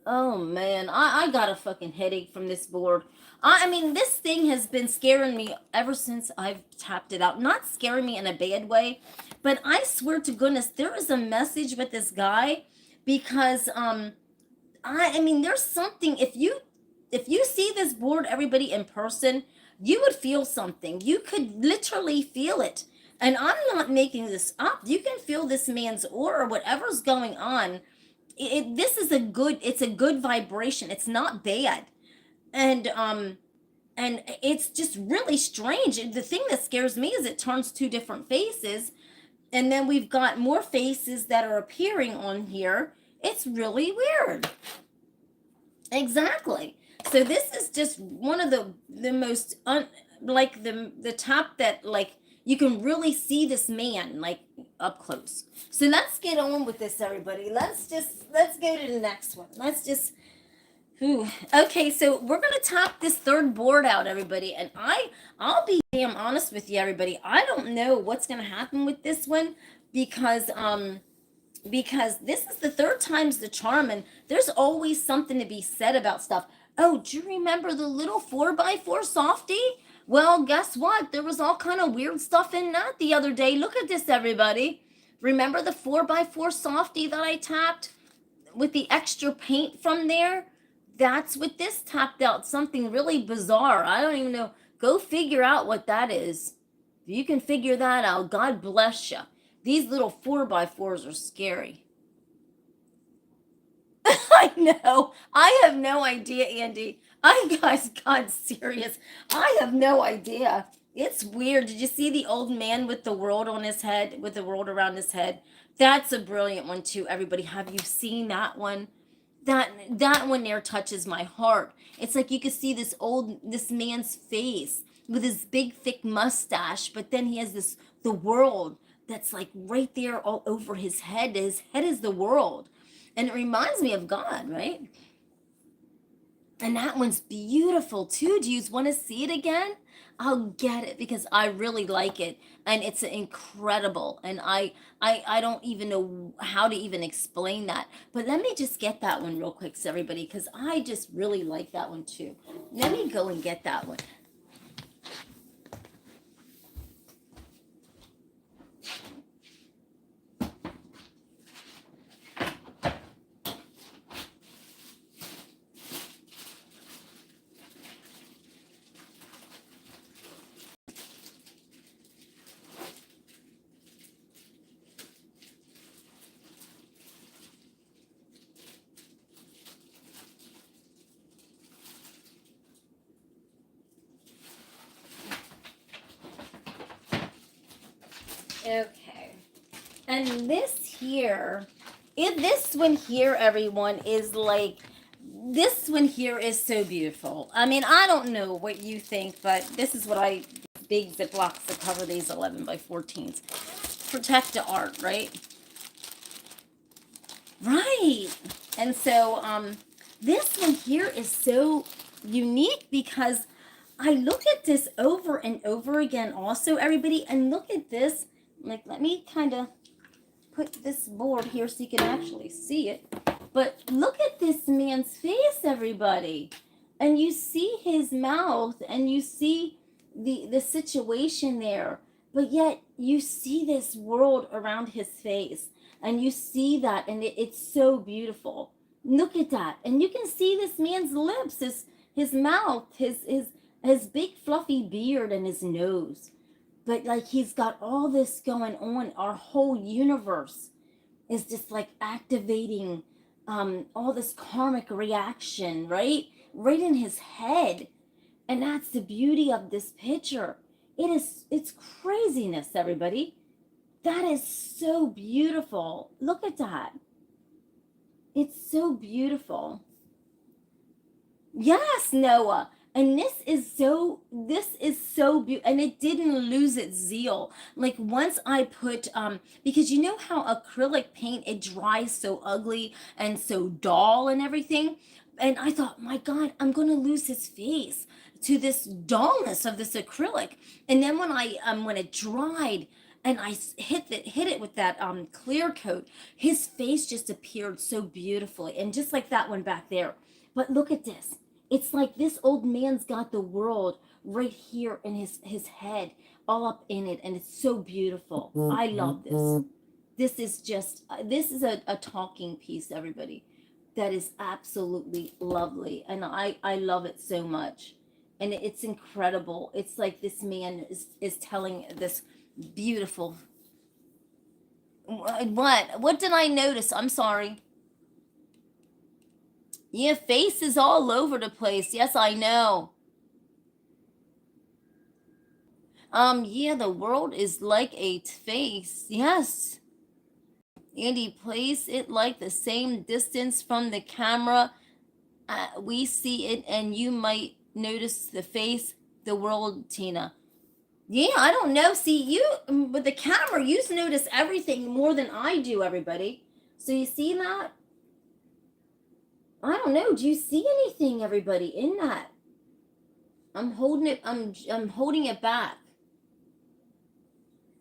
Oh man, I got a fucking headache from this board. I mean, this thing has been scaring me ever since I've tapped it out. Not scaring me in a bad way, but I swear to goodness, there is a message with this guy, because I mean, there's something. If you see this board, everybody, in person, you would feel something. You could literally feel it. And I'm not making this up. You can feel this man's aura, whatever's going on. This is it's a good vibration. It's not bad. And it's just really strange. The thing that scares me is it turns two different faces, and then we've got more faces that are appearing on here. It's really weird. Exactly. So this is just one of the most like the top that, like, you can really see this man like up close. So let's get on with this, everybody. Let's go to the next one. Okay, so we're gonna top this third board out, everybody, and I'll be damn honest with you, everybody. I don't know what's gonna happen with this one, because this is the third time's the charm, and there's always something to be said about stuff. Oh, do you remember the little 4x4 softie? Well, guess what? There was all kind of weird stuff in that the other day. Look at this, everybody. Remember the 4x4 softie that I tapped with the extra paint from there? That's what this tapped out. Something really bizarre. I don't even know. Go figure out what that is. If you can figure that out, God bless you. These little 4x4s are scary. I know. I have no idea, Andy. Guys, God, serious. I have no idea. It's weird. Did you see the old man with the world on his head, with the world around his head? That's a brilliant one too, everybody. Have you seen that one? That one there touches my heart. It's like you could see this man's face with his big thick mustache, but then he has the world that's like right there all over his head. His head is the world. And it reminds me of God, right? And that one's beautiful too. Do you want to see it again? I'll get it because I really like it, and it's incredible. And I don't even know how to even explain that. But let me just get that one real quick, so everybody, because I just really like that one too. Let me go and get that one. Okay. And this one here, everyone, is like, this one here is so beautiful. I mean, I don't know what you think, but this is what big Ziplocs to cover these 11 by 14s. Protect the art, right? Right. And so this one here is so unique because I look at this over and over again also, everybody, and look at this. Like, let me kind of put this board here so you can actually see it. But look at this man's face, everybody. And you see his mouth and you see the situation there. But yet you see this world around his face. And you see that, and it's so beautiful. Look at that. And you can see this man's lips, his mouth, his big fluffy beard and his nose. But like he's got all this going on. Our whole universe is just like activating all this karmic reaction, right? Right in his head. And that's the beauty of this picture. It's craziness, everybody. That is so beautiful. Look at that. It's so beautiful. Yes, Noah. And this is so beautiful, and it didn't lose its zeal. Like once I put because you know how acrylic paint, it dries so ugly and so dull and everything. And I thought, my God, I'm gonna lose his face to this dullness of this acrylic. And then when it dried and I hit it with that clear coat, his face just appeared so beautifully, and just like that one back there. But look at this. It's like this old man's got the world right here in his head, all up in it, and it's so beautiful. I love this. This is a talking piece, everybody. That is absolutely lovely, and I love it so much. And it's incredible. It's like this man is telling this beautiful. What did I notice? I'm sorry. Yeah, faces all over the place. Yes, I know. Yeah, the world is like a face. Yes. Andy, place it like the same distance from the camera. We see it, and you might notice the face, the world, Tina. Yeah, I don't know. See, you with the camera, you notice everything more than I do, everybody. So you see that? I don't know. Do you see anything, everybody, in that? I'm holding it. I'm holding it back,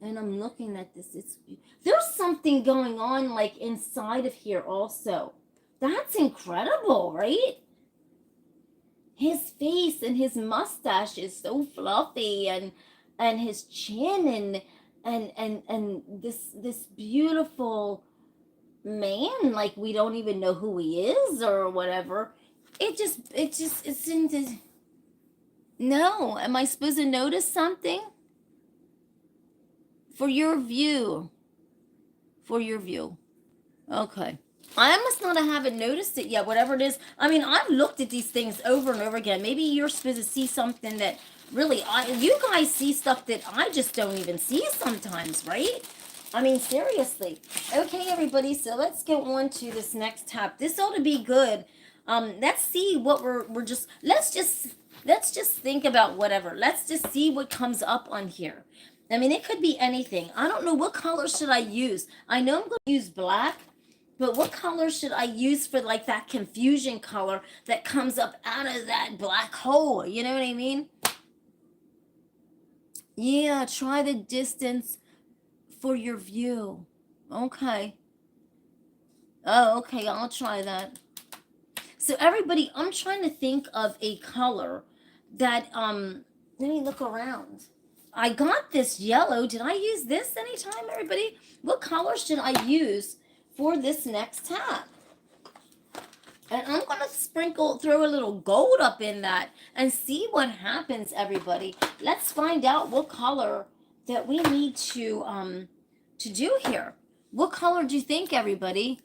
and I'm looking at this. There's something going on like inside of here also. That's incredible, right? His face and his mustache is so fluffy, and his chin and this beautiful man, like we don't even know who he is or whatever. It's in the. No, am I supposed to notice something? For your view. For your view. Okay. I must not haven't noticed it yet, whatever it is. I mean, I've looked at these things over and over again. Maybe you're supposed to see something that really, you guys see stuff that I just don't even see sometimes, right? I mean, seriously. Okay, everybody, so let's go on to this next tab. This ought to be good. Let's see what we're just, let's just think about whatever. Let's just see what comes up on here. I mean, it could be anything. I don't know, what color should I use? I know I'm going to use black, but what color should I use for like that confusion color that comes up out of that black hole? You know what I mean? Yeah, try the distance for your view. Okay. Oh, okay, I'll try that. So everybody, I'm trying to think of a color that let me look around. I got this yellow. Did I use this anytime, everybody? What color should I use for this next tab? And I'm going to throw a little gold up in that and see what happens, everybody. Let's find out what color that we need to do here. What color do you think, everybody?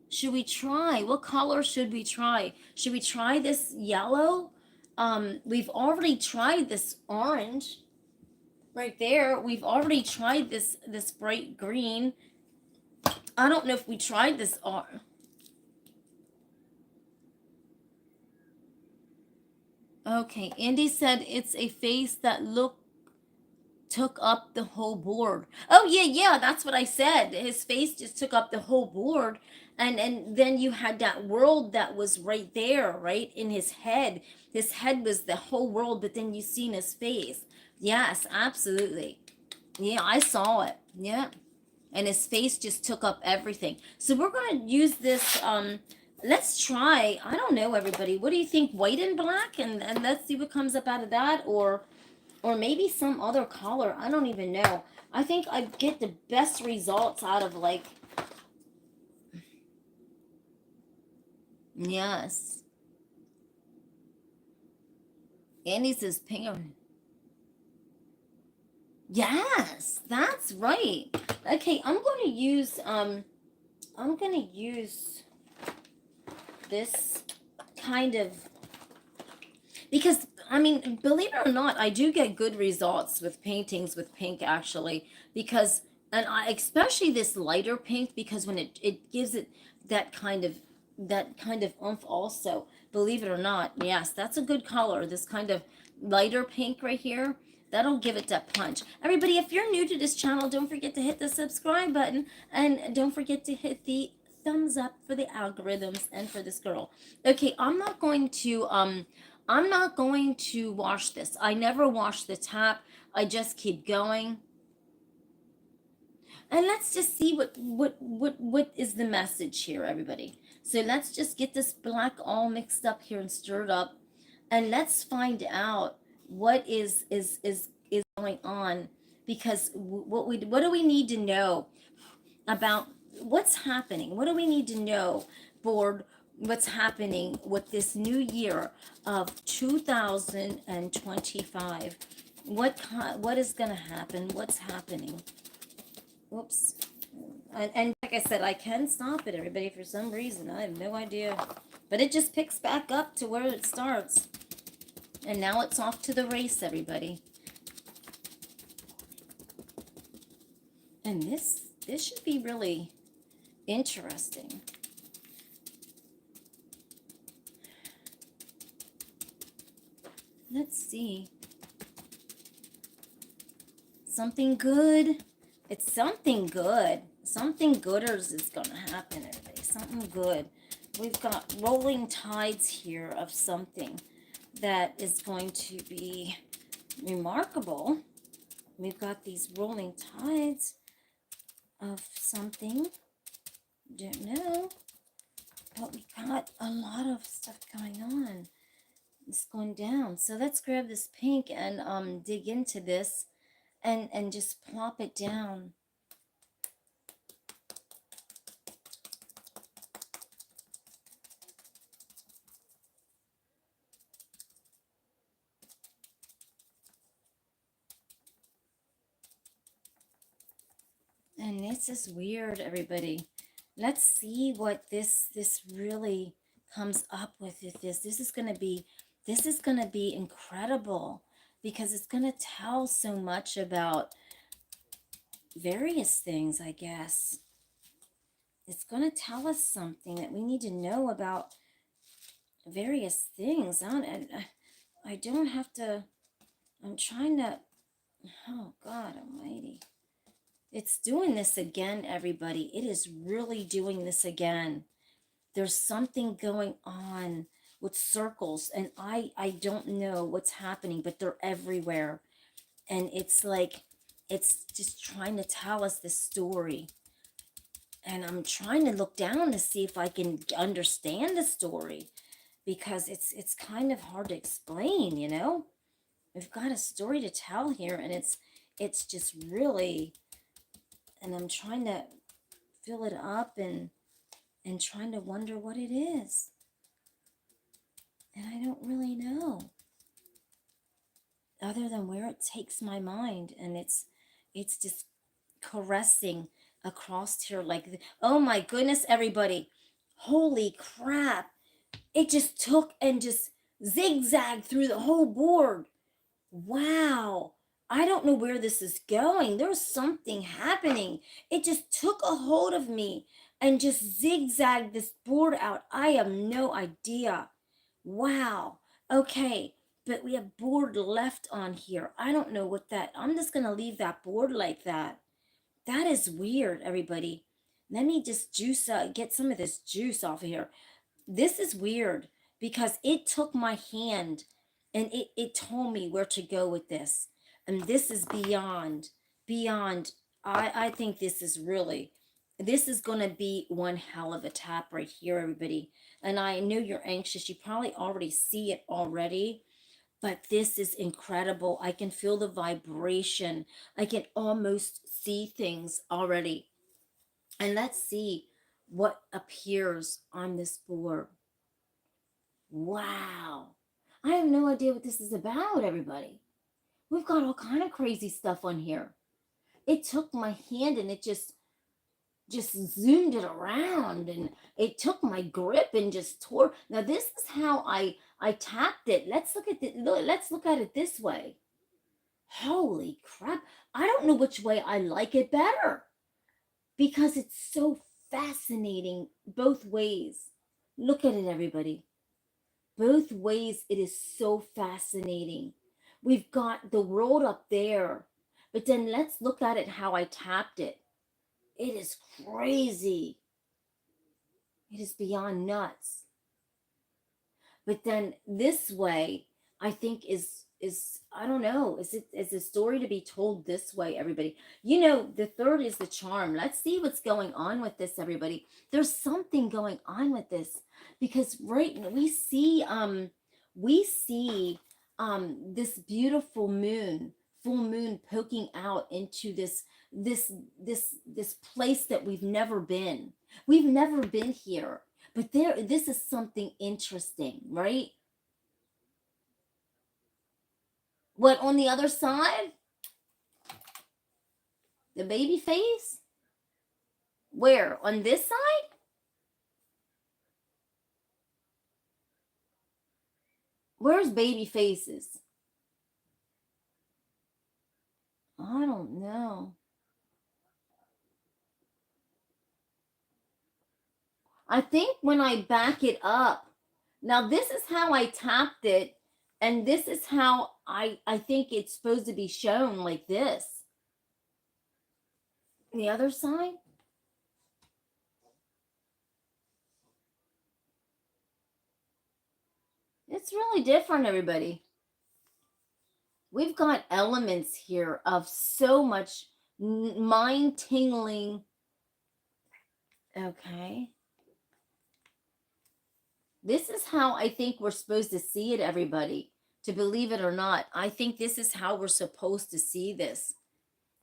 Should we try? What color should we try? Should we try this yellow? We've already tried this orange right there. We've already tried this bright green. I don't know if we tried this orange. Okay, Andy said it's a face that look took up the whole board. Oh yeah, yeah, that's what I said. His face just took up the whole board, and then you had that world that was right there, right in his head. His head was the whole world, but then you seen his face. Yes, absolutely. Yeah, I saw it. Yeah. And his face just took up everything. So we're going to use this let's try, I don't know everybody. What do you think? White and black, and let's see what comes up out of that, or maybe some other color. I don't even know. I think I get the best results out of like, yes. Andy says pink. Yes, that's right. Okay, I'm going to use this kind of, because I mean, believe it or not, I do get good results with paintings with pink actually, because and I especially this lighter pink, because when it gives it that kind of oomph also. Believe it or not, yes, that's a good color. This kind of lighter pink right here, that'll give it that punch. Everybody, if you're new to this channel, don't forget to hit the subscribe button, and don't forget to hit the thumbs up for the algorithms and for this girl. Okay, I'm not going to wash this. I never wash the tap. I just keep going. And let's just see what is the message here, everybody. So let's just get this black all mixed up here and stirred up, and let's find out what is going on, because what do we need to know about what's happening? What do we need to know, board? What's happening with this new year of 2025? What is going to happen? What's happening? Whoops. And like I said, I can stop it, everybody, for some reason. I have no idea. But it just picks back up to where it starts. And now it's off to the race, everybody. And this should be really interesting. Let's see. Something good. It's something good. Something gooders is going to happen, everybody. Something good. We've got rolling tides here of something that is going to be remarkable. We've got these rolling tides of something. Don't know. But we got a lot of stuff going on. It's going down. So let's grab this pink and dig into this and just plop it down. And this is weird, everybody. Let's see what this really comes up with this. This is gonna be incredible, because it's gonna tell so much about various things, I guess. It's gonna tell us something that we need to know about various things. I don't have to. I'm trying to. Oh God Almighty! It's doing this again, everybody. It is really doing this again. There's something going on with circles, and I don't know what's happening, but they're everywhere. And it's like, it's just trying to tell us this story. And I'm trying to look down to see if I can understand the story, because it's kind of hard to explain, you know? We've got a story to tell here, and it's just really, and I'm trying to fill it up and trying to wonder what it is. And I don't really know, other than where it takes my mind. And it's just caressing across here like oh my goodness, everybody. Holy crap. It just took and just zigzagged through the whole board. Wow. I don't know where this is going. There's something happening. It just took a hold of me and just zigzagged this board out. I have no idea. Wow. Okay. but we have board left on here. I don't know what that, I'm just going to leave that board like that. That is weird, everybody. Let me just get some of this juice off of here. This is weird because it took my hand and it told me where to go with this. And this is beyond. I think this is really, this is going to be one hell of a tap right here, everybody. And I know you're anxious. You probably already see it already, but this is incredible. I can feel the vibration. I can almost see things already. And let's see what appears on this board. Wow. I have no idea what this is about, everybody. We've got all kind of crazy stuff on here. It took my hand and it just zoomed it around, and it took my grip and just tore. Now this is how I tapped it. Let's look at let's look at it this way. Holy crap. I don't know which way I like it better because it's so fascinating both ways. Look at it, everybody. Both ways, it is so fascinating. We've got the world up there, but then let's look at it how I tapped it. It is crazy. It is beyond nuts. But then this way, I think is I don't know, is a story to be told this way, everybody. You know, the third is the charm. Let's see what's going on with this, everybody. There's something going on with this because we see this beautiful moon, full moon poking out into this place that we've never been. We've never been here. But this is something interesting, right? What, on the other side? The baby face? Where? On this side? Where's baby faces? I don't know. I think when I back it up, now this is how I tapped it, and this is how I think it's supposed to be shown, like this. The other side? It's really different, everybody. We've got elements here of so much mind-tingling. Okay. This is how I think we're supposed to see it, everybody. To believe it or not, I think this is how we're supposed to see this.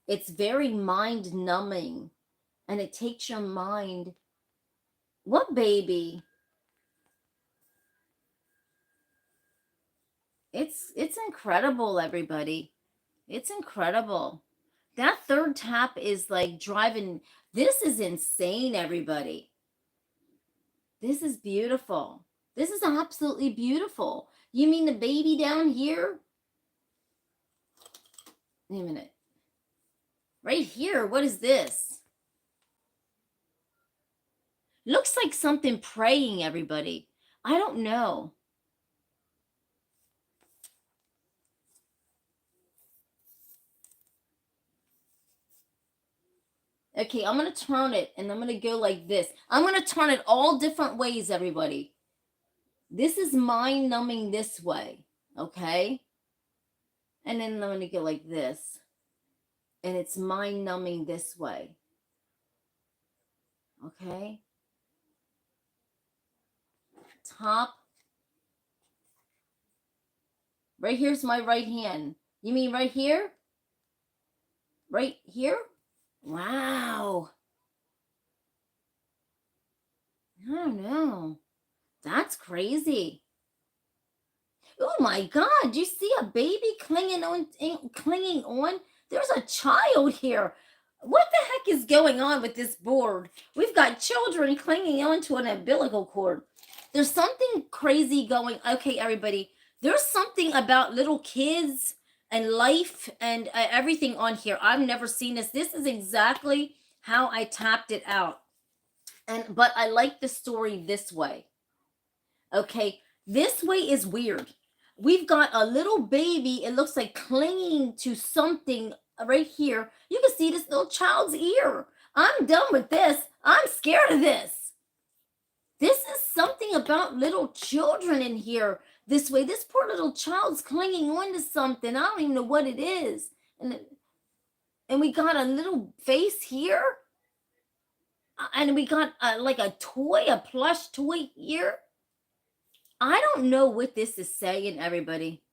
It's very mind-numbing, and it takes your mind. What baby? It's incredible, everybody. It's incredible. That third tap is like driving. This is insane, everybody. This is beautiful. This is absolutely beautiful. You mean the baby down here? Wait a minute. Right here, what is this? Looks like something praying, everybody. I don't know. Okay, I'm going to turn it, and I'm going to go like this. I'm going to turn it all different ways, everybody. This is mind-numbing this way, okay? And then I'm going to go like this. And it's mind-numbing this way. Okay? Top. Right here's my right hand. You mean right here? Right here? Wow. I don't know. That's crazy. Oh my God. You see a baby clinging on? There's a child here. What the heck is going on with this board? We've got children clinging onto an umbilical cord. There's something crazy going. Okay, everybody. There's something about little kids and life and everything on here. I've never seen this. This is exactly how I tapped it out. But I like the story this way. Okay, this way is weird. We've got a little baby, it looks like clinging to something right here. You can see this little child's ear. I'm done with this. I'm scared of this. This is something about little children in here this way. This poor little child's clinging on to something. I don't even know what it is. And we got a little face here. And we got like a toy, a plush toy here. I don't know what this is saying, everybody.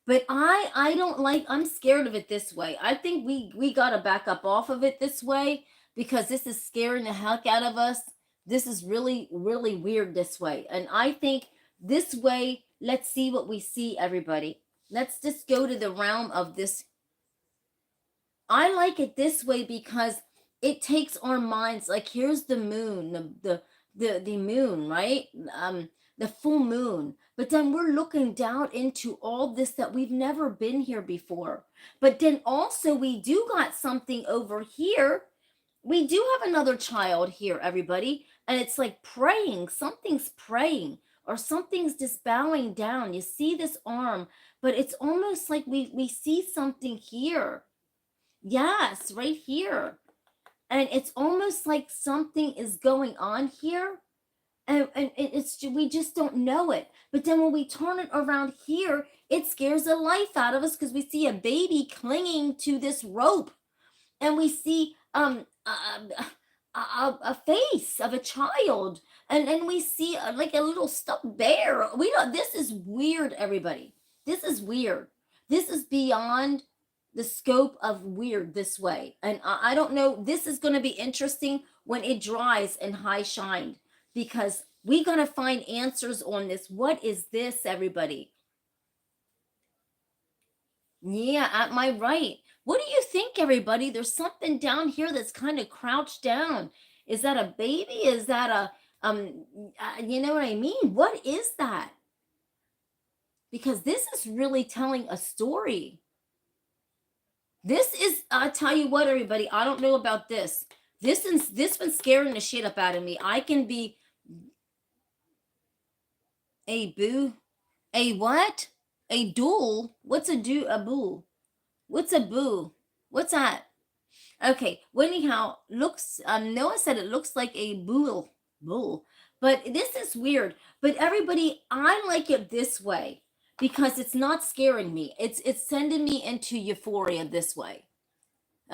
But I don't like, I'm scared of it this way. I think we got to back up off of it this way because this is scaring the heck out of us. This is really, really weird this way. And I think this way, let's see what we see, everybody. Let's just go to the realm of this. I like it this way because it takes our minds, like here's the moon, the moon, right? The full moon. But then we're looking down into all this that we've never been here before. But then also we do got something over here. We do have another child here, everybody. And it's like praying. Something's praying or something's just bowing down. You see this arm, but it's almost like we see something here. Yes, right here. And it's almost like something is going on here. And it's we just don't know it. But then when we turn it around here, it scares the life out of us because we see a baby clinging to this rope, and we see a face of a child, and we see like a little stuffed bear. We don't. This is weird, everybody. This is weird. This is beyond the scope of weird this way, and I don't know. This is going to be interesting when it dries and high shined because we got to find answers on this. What is this, everybody? Yeah, at my right. What do you think, everybody? There's something down here that's kind of crouched down. Is that a baby? Is that a you know what I mean? What is that? Because this is really telling a story. This is, I'll tell you what, everybody, I don't know about this. This one's scaring the shit up out of me. I can be a boo. A what? A duel? What's a boo? What's a boo? What's that? Okay. Well, anyhow, looks. Noah said it looks like a bull. Bull. But this is weird. But everybody, I like it this way because it's not scaring me. It's sending me into euphoria this way.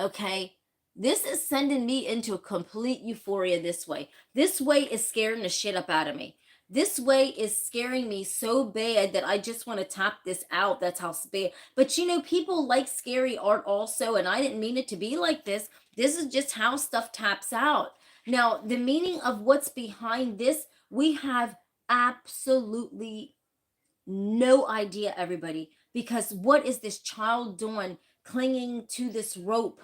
Okay. This is sending me into a complete euphoria this way. This way is scaring the shit up out of me. This way is scaring me so bad that I just want to tap this out. That's how bad. But you know, people like scary art also, and I didn't mean it to be like this. This is just how stuff taps out. Now, the meaning of what's behind this, we have absolutely no idea, everybody, because what is this child doing clinging to this rope?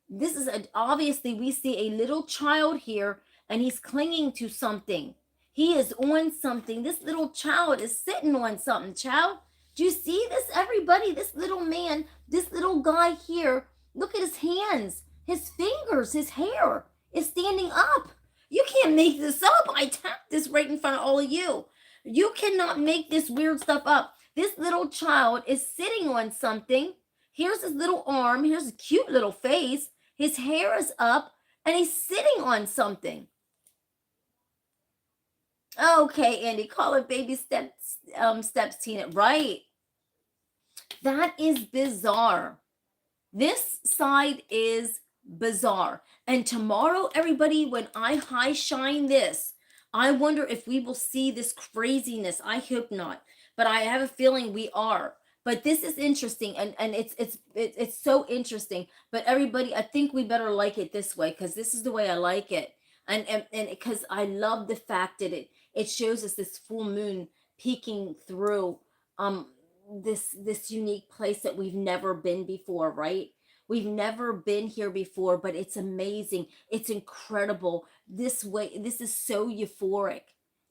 This is obviously we see a little child here and he's clinging to something. He is on something. This little child is sitting on something. Child, do you see this, everybody? This little man, this little guy here, look at his hands, his fingers, his hair is standing up. You can't make this up. I tapped this right in front of all of you. You cannot make this weird stuff up. This little child is sitting on something. Here's his little arm. Here's a cute little face. His hair is up and he's sitting on something. Okay, Andy, call it baby steps, Tina. Right. That is bizarre. This side is bizarre. And tomorrow, everybody, when I high shine this, I wonder if we will see this craziness. I hope not, but I have a feeling we are. But this is interesting, and it's so interesting. But everybody, I think we better like it this way because this is the way I like it, and because I love the fact that it shows us this full moon peeking through this unique place that we've never been before, right? We've never been here before, but it's amazing. It's incredible. This way, this is so euphoric.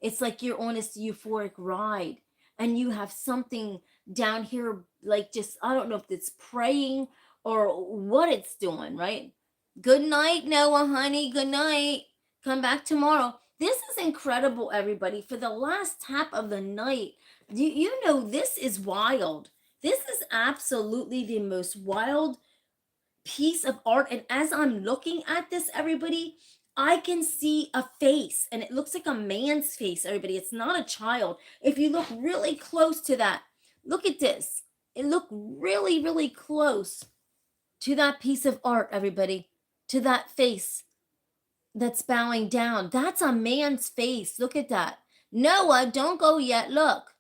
It's like you're on this euphoric ride and you have something down here, like just, I don't know if it's praying or what it's doing, right? Good night, Noah, honey. Good night. Come back tomorrow. This is incredible, everybody. For the last tap of the night, you know, this is wild. This is absolutely the most wild piece of art. And as I'm looking at this, everybody, I can see a face, and it looks like a man's face, everybody. It's not a child. If you look really close to that, look at this. It look really, really close to that piece of art, everybody, to that face that's bowing down. That's a man's face. Look at that. Noah, don't go yet. Look,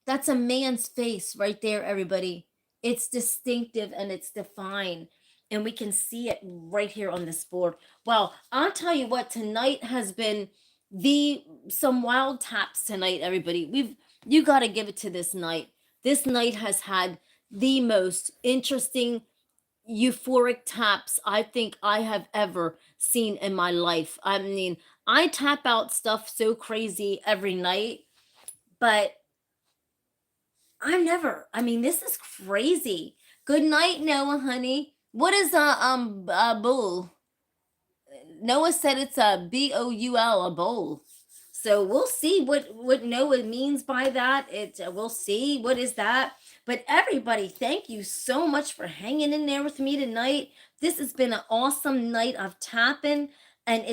that's a man's face right there, everybody. It's distinctive and it's defined. And we can see it right here on this board. Well, I'll tell you what, tonight has been the some wild taps tonight, everybody. You gotta give it to this night. This night has had the most interesting euphoric taps I think I have ever seen in my life. I mean, I tap out stuff so crazy every night, but I mean, this is crazy. Good night, Noah, honey. What is a bull? Noah said it's a boul, a bowl. So we'll see what Noah means by that. We'll see what is that. But everybody, thank you so much for hanging in there with me tonight. This has been an awesome night of tapping, and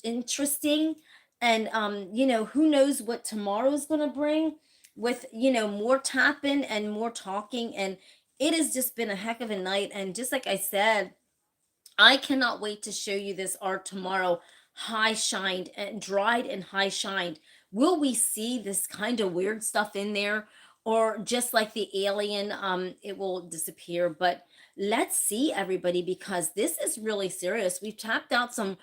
interesting. And you know, who knows what tomorrow's gonna bring with, you know, more tapping and more talking. And it has just been a heck of a night. And just like I said, I cannot wait to show you this art tomorrow, high shined and dried and high shined. Will we see this kind of weird stuff in there? Or just like the alien, it will disappear. But let's see, everybody, because this is really serious. We've tapped out some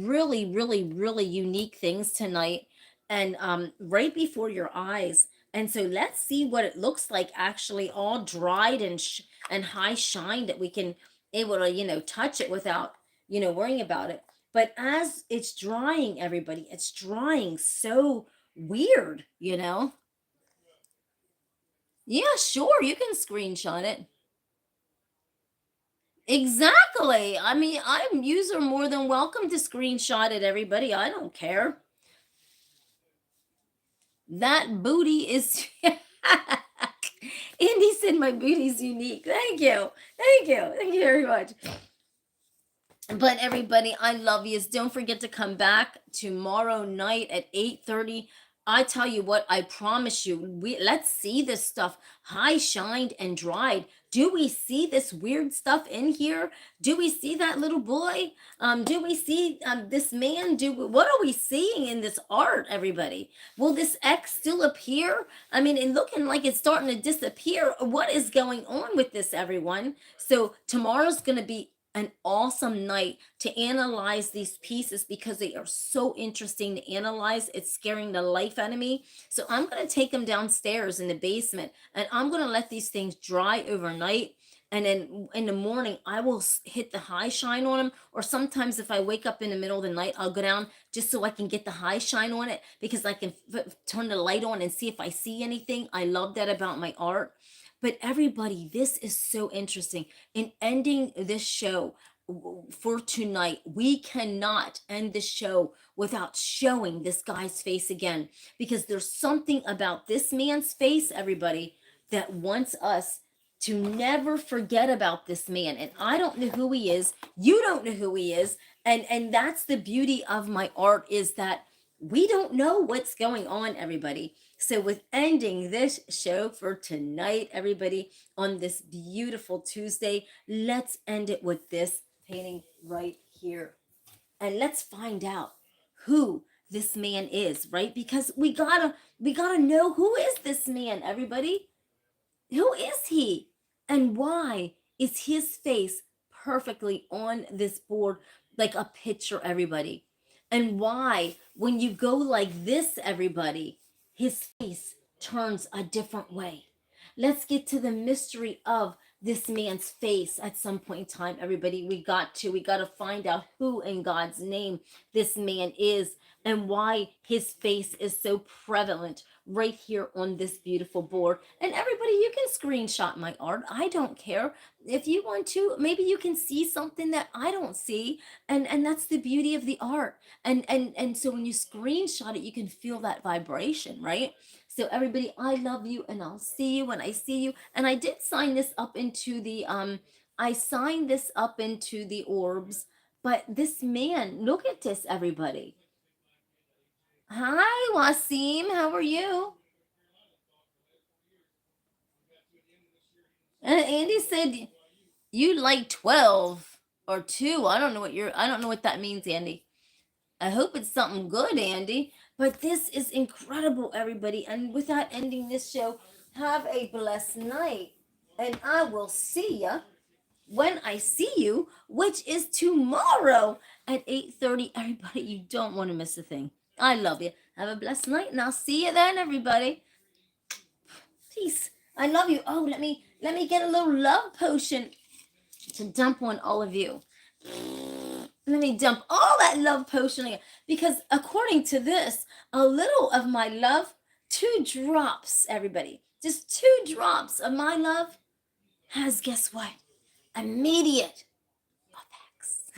really, really, really unique things tonight, and right before your eyes. And so let's see what it looks like actually all dried and high shined, that we can able to, you know, touch it without, you know, worrying about it. But as it's drying, everybody, it's drying so weird, you know. Yeah, sure, you can screenshot it. Exactly. I mean, I'm user more than welcome to screenshot it, everybody. I don't care. That booty is Andy said my booty's unique. Thank you. Thank you. Thank you very much. But everybody, I love yous. Don't forget to come back tomorrow night at 8:30. I tell you what, I promise you, let's see this stuff high shined and dried. Do we see this weird stuff in here? Do we see that little boy? Do we see this man? What are we seeing in this art, everybody? Will this X still appear? I mean, and looking like it's starting to disappear. What is going on with this, everyone? So tomorrow's gonna be an awesome night to analyze these pieces because they are so interesting to analyze. It's scaring the life out of me. So I'm going to take them downstairs in the basement, and I'm going to let these things dry overnight. And then in the morning, I will hit the high shine on them. Or sometimes if I wake up in the middle of the night, I'll go down just so I can get the high shine on it, because I can turn the light on and see if I see anything. I love that about my art. But everybody, this is so interesting. In ending this show for tonight, we cannot end the show without showing this guy's face again, because there's something about this man's face, everybody, that wants us to never forget about this man. And I don't know who he is. You don't know who he is. And that's the beauty of my art, is that we don't know what's going on, everybody. So with ending this show for tonight, everybody, on this beautiful Tuesday, let's end it with this painting right here. And let's find out who this man is, right? Because we gotta know, who is this man, everybody? Who is he? And why is his face perfectly on this board like a picture, everybody? And why, when you go like this, everybody, his face turns a different way? Let's get to the mystery of this man's face at some point in time, everybody. We got to find out who in God's name this man is and why his face is so prevalent right here on this beautiful board. And everybody, you can screenshot my art. I don't care. If you want to, maybe you can see something that I don't see, and that's the beauty of the art. And so when you screenshot it, you can feel that vibration, right? So everybody, I love you, and I'll see you when I see you. And I did sign this up into the I signed this up into the orbs. But this man, look at this, everybody. Hi, Wasim. How are you? And Andy said you like 12 or 2. I don't know what that means, Andy. I hope it's something good, Andy. But this is incredible, everybody. And without ending this show, have a blessed night. And I will see ya when I see you, which is tomorrow at 8:30. Everybody, you don't want to miss a thing. I love you. Have a blessed night, and I'll see you then, everybody. Peace. I love you. Oh, let me get a little love potion to dump on all of you. Let me dump all that love potion in, because according to this, a little of my love, 2 drops, everybody, just 2 drops of my love has, guess what? Immediate effects.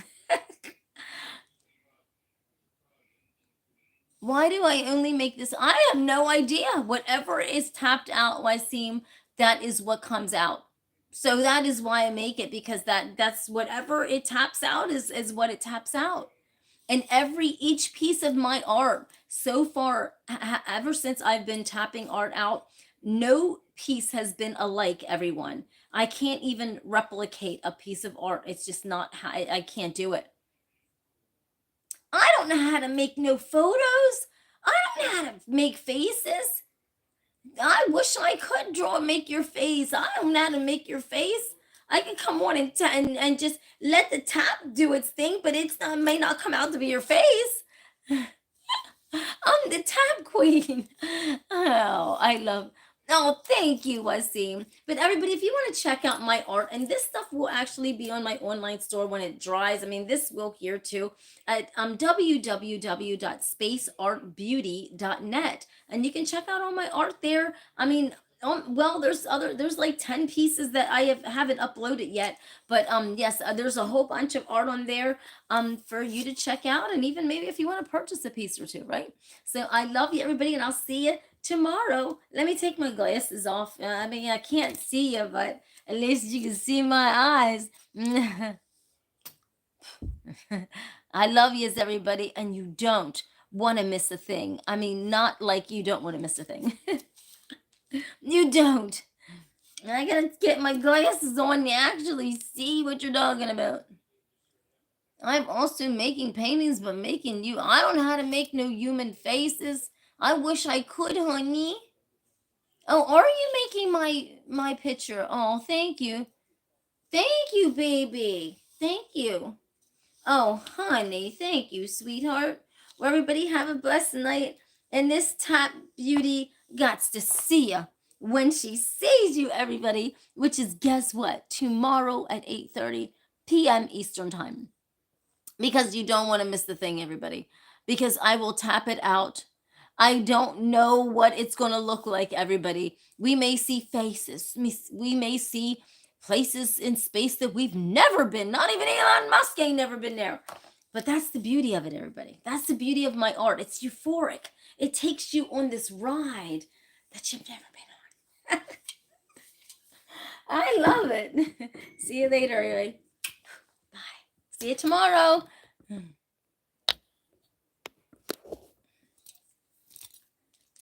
Why do I only make this? I have no idea. Whatever is tapped out, Wasim, that is what comes out. So that is why I make it, because that's whatever it taps out is what it taps out. And each piece of my art so far, ever since I've been tapping art out, no piece has been alike, everyone. I can't even replicate a piece of art. It's just not, I can't do it. I don't know how to make no photos. I don't know how to make faces. I wish I could make your face. I don't know how to make your face. I can come on and just let the tap do its thing, but may not come out to be your face. I'm the tap queen. Oh, I love. Oh, thank you, Wasim. But everybody, if you want to check out my art, and this stuff will actually be on my online store when it dries. I mean, this will here too at www.spaceartbeauty.net, and you can check out all my art there. I mean, well, there's like 10 pieces that I haven't uploaded yet, but yes, there's a whole bunch of art on there for you to check out, and even maybe if you want to purchase a piece or two, right? So I love you, everybody, and I'll see you tomorrow. Let me take my glasses off. I mean, I can't see you, but at least you can see my eyes. I love you, everybody, and you don't want to miss a thing. I mean, not like you don't want to miss a thing. You don't. I gotta get my glasses on to actually see what you're talking about. I'm also making paintings, but making you. I don't know how to make no human faces. I wish I could, honey. Oh, are you making my picture? Oh, thank you. Thank you, baby. Thank you. Oh, honey, thank you, sweetheart. Well, everybody have a blessed night. And this top beauty gots to see ya when she sees you, everybody, which is, guess what? Tomorrow at 8:30 p.m. Eastern Time. Because you don't want to miss the thing, everybody. Because I will tap it out. I don't know what it's going to look like, everybody. We may see faces. We may see places in space that we've never been. Not even Elon Musk ain't never been there. But that's the beauty of it, everybody. That's the beauty of my art. It's euphoric. It takes you on this ride that you've never been on. I love it. See you later, everybody. Bye. See you tomorrow.